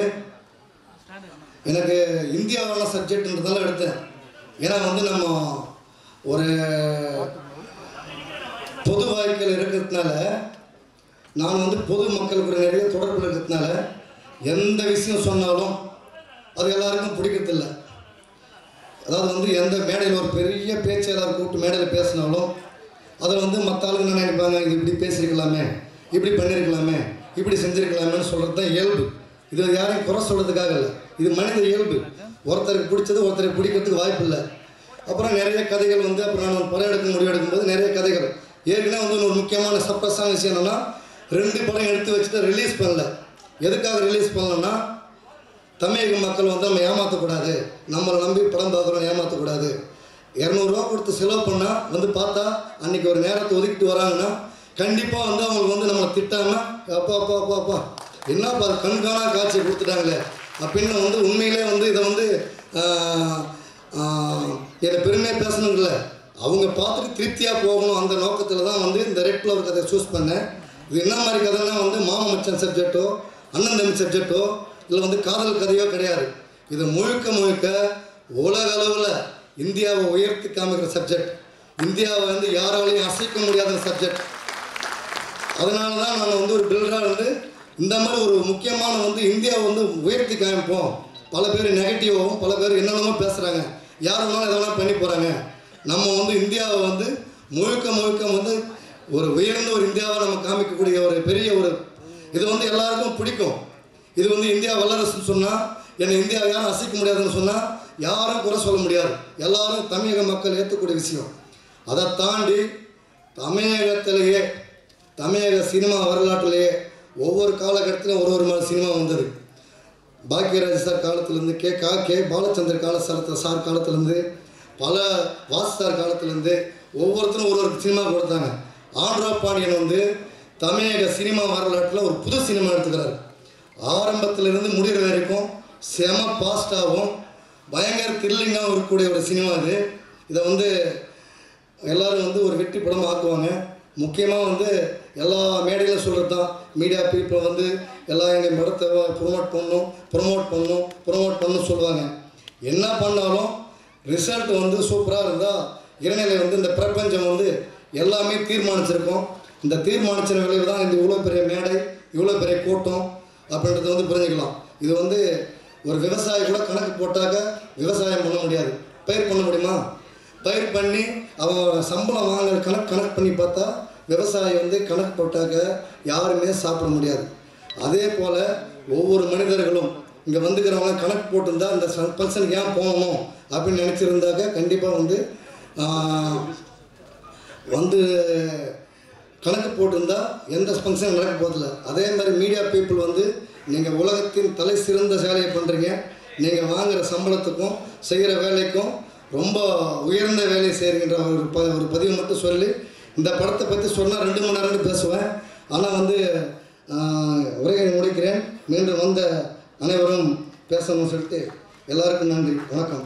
எனக்கு இந்தியாவான சப்ஜெக்ட்ன்றதால எடுத்தேன். ஏன்னா வந்து நம்ம ஒரு பொது வாழ்க்கையில் இருக்கிறதுனால நான் வந்து பொது மக்களுக்கு நிறைய தொடர்பில் இருக்கிறதுனால எந்த விஷயம் சொன்னாலும் அது எல்லாருக்கும் பிடிக்கிறதில்ல. அதாவது வந்து எந்த மேடையில் ஒரு பெரிய பேச்சாளர் கூப்பிட்டு மேடையில் பேசினாலும் அதில் வந்து மற்ற ஆளுங்க என்ன நினைப்பாங்க, இது இப்படி பேசியிருக்கலாமே, இப்படி பண்ணியிருக்கலாமே, இப்படி செஞ்சுருக்கலாமேன்னு சொல்கிறது தான் இயல்பு. இது யாரையும் குறை சொல்கிறதுக்காக இல்லை, இது மனித இயல்பு. ஒருத்தருக்கு பிடிச்சது ஒருத்தருக்கு பிடிக்கிறதுக்கு வாய்ப்பு இல்லை. அப்புறம் நிறைய கதைகள் வந்து அப்புறம் நான் படம் எடுக்க முடிவெடுக்கும்போது நிறைய கதைகள் ஏற்கனவே வந்து ஒரு முக்கியமான சப்ரஸான விஷயம் என்னென்னா 2 படம் எடுத்து வச்சுட்டு ரிலீஸ் பண்ணல. எதுக்காக ரிலீஸ் பண்ணலன்னா தமிழக மக்கள் வந்து நம்ம ஏமாற்றக்கூடாது, நம்மளை நம்பி படம் பார்க்குறோம் ஏமாற்றக்கூடாது. 200 ரூபா கொடுத்து செலவு பண்ணால் வந்து பார்த்தா அன்றைக்கி ஒரு நேரத்தை ஒதுக்கிட்டு வராங்கன்னா கண்டிப்பாக வந்து அவங்களுக்கு வந்து நம்மளை திட்டாமல் அப்பா என்னப்பா கண்காணா காட்சியை கொடுத்துட்டாங்களே அப்படின்னு வந்து உண்மையிலே வந்து இதை வந்து இதை பெருமையாக பேசணுங்கள அவங்க பார்த்துட்டு திருப்தியாக போகணும் அந்த நோக்கத்தில் தான் வந்து இந்த ரெட் ஃப்ளவர் கதையை சூஸ் பண்ணேன். இது என்ன மாதிரி கதைன்னா வந்து மாமா மச்சான் சப்ஜெக்டோ அண்ணன் தம்பி சப்ஜெக்டோ இல்லை வந்து காதல் கதையோ கிடையாது. இது முழுக்க உலக அளவில் இந்தியாவை உயர்த்தி காமிக்கிற சப்ஜெக்ட், இந்தியாவை வந்து யாராலையும் அசைக்க முடியாத சப்ஜெக்ட். அதனால தான் நான் வந்து ஒரு பில்டராக வந்து இந்த மாதிரி ஒரு முக்கியமான வந்து இந்தியாவை வந்து உயர்த்தி காமிப்போம். பல பேர் நெகட்டிவாகவும் பல பேர் என்னென்னமோ பேசுகிறாங்க, யார் வேணாலும் எதெல்லாம் பண்ணி போகிறாங்க. நம்ம வந்து இந்தியாவை வந்து முழுக்க வந்து ஒரு உயர்ந்த ஒரு இந்தியாவை நம்ம காமிக்கக்கூடிய ஒரு பெரிய ஒரு இது வந்து எல்லாருக்கும் பிடிக்கும். இது வந்து இந்தியா வல்லரசுன்னு சொன்னால் என்னை இந்தியாவை யாரும் அசைக்க முடியாதுன்னு சொன்னால் யாரும் குறை சொல்ல முடியாது, எல்லாரும் தமிழக மக்கள் ஏற்றக்கூடிய விஷயம். அதை தாண்டி தமிழகத்திலேயே தமிழக சினிமா வரலாற்றிலேயே ஒவ்வொரு காலகட்டத்திலும் ஒரு மாதிரி சினிமா வந்தது. பாக்கியராஜ் சார் காலத்திலேருந்து கே பாலச்சந்தர் சார் காலத்திலேருந்து பல வாஸ்தார் காலத்திலேருந்து ஒவ்வொருத்தரும் ஒரு சினிமா கொடுத்தாங்க. ஆண்ட்ரோ பாண்டியன் வந்து தமிழக சினிமா வரலாற்றில் ஒரு புது சினிமா எடுத்துக்கிறார். ஆரம்பத்திலிருந்து முடிகிற வரைக்கும் செம பாஸ்டாகவும் பயங்கர த்ரில்லிங்காகவும் இருக்கக்கூடிய ஒரு சினிமா இது. இதை வந்து எல்லோரும் வந்து ஒரு வெற்றி படமாக ஆக்குவாங்க. முக்கியமாக வந்து எல்லா மேடையிலும் சொல்கிறது தான் மீடியா பீப்புள் வந்து எல்லாம் எங்கள் படத்தை ப்ரொமோட் பண்ணணும் சொல்லுவாங்க. என்ன பண்ணாலும் ரிசல்ட் வந்து சூப்பராக இருந்தால் இறைநிலை வந்து இந்த பிரபஞ்சம் வந்து எல்லாமே தீர்மானிச்சிருக்கோம். இந்த தீர்மானிச்சின விளைவு தான் இந்த இவ்வளோ பெரிய மேடை, இவ்வளோ பெரிய கூட்டம் அப்படின்றத வந்து புரிஞ்சுக்கலாம். இது வந்து ஒரு விவசாயி கூட கணக்கு போட்டாக்க விவசாயம் பண்ண முடியாது. பயிர் பண்ண முடியுமா? பயிர் பண்ணி அவன் சம்பளம் வாங்குற கணக்கு பண்ணி பார்த்தா விவசாயி வந்து கணக்கு போட்டாக்க யாருமே சாப்பிட முடியாது. அதே போல் ஒவ்வொரு மனிதர்களும் இங்கே வந்துக்கிறவங்க கணக்கு போட்டிருந்தா இந்த ஃபங்க்ஷனுக்கு ஏன் போகணும் அப்படின்னு நினச்சிருந்தாக்க கண்டிப்பாக வந்து கணக்கு போட்டிருந்தா எந்த ஃபங்க்ஷன் நடக்க போதில்லை. அதே மாதிரி மீடியா பீப்புள் வந்து நீங்கள் உலகத்தின் தலை சிறந்த சேலையை பண்ணுறீங்க. நீங்கள் வாங்குகிற சம்பளத்துக்கும் செய்கிற வேலைக்கும் ரொம்ப உயர்ந்த வேலையை செய்கிறீங்கன்ற ஒரு பதிவு மட்டும் சொல்லி, இந்த படத்தை பற்றி சொன்னால் 2 மணி நேரம் பேசுவேன். ஆனால் வந்து உரையை முடிக்கிறேன். மீண்டும் வந்த அனைவரும் பேசணும்னு சொல்லிட்டு எல்லாருக்கும் நன்றி, வணக்கம்.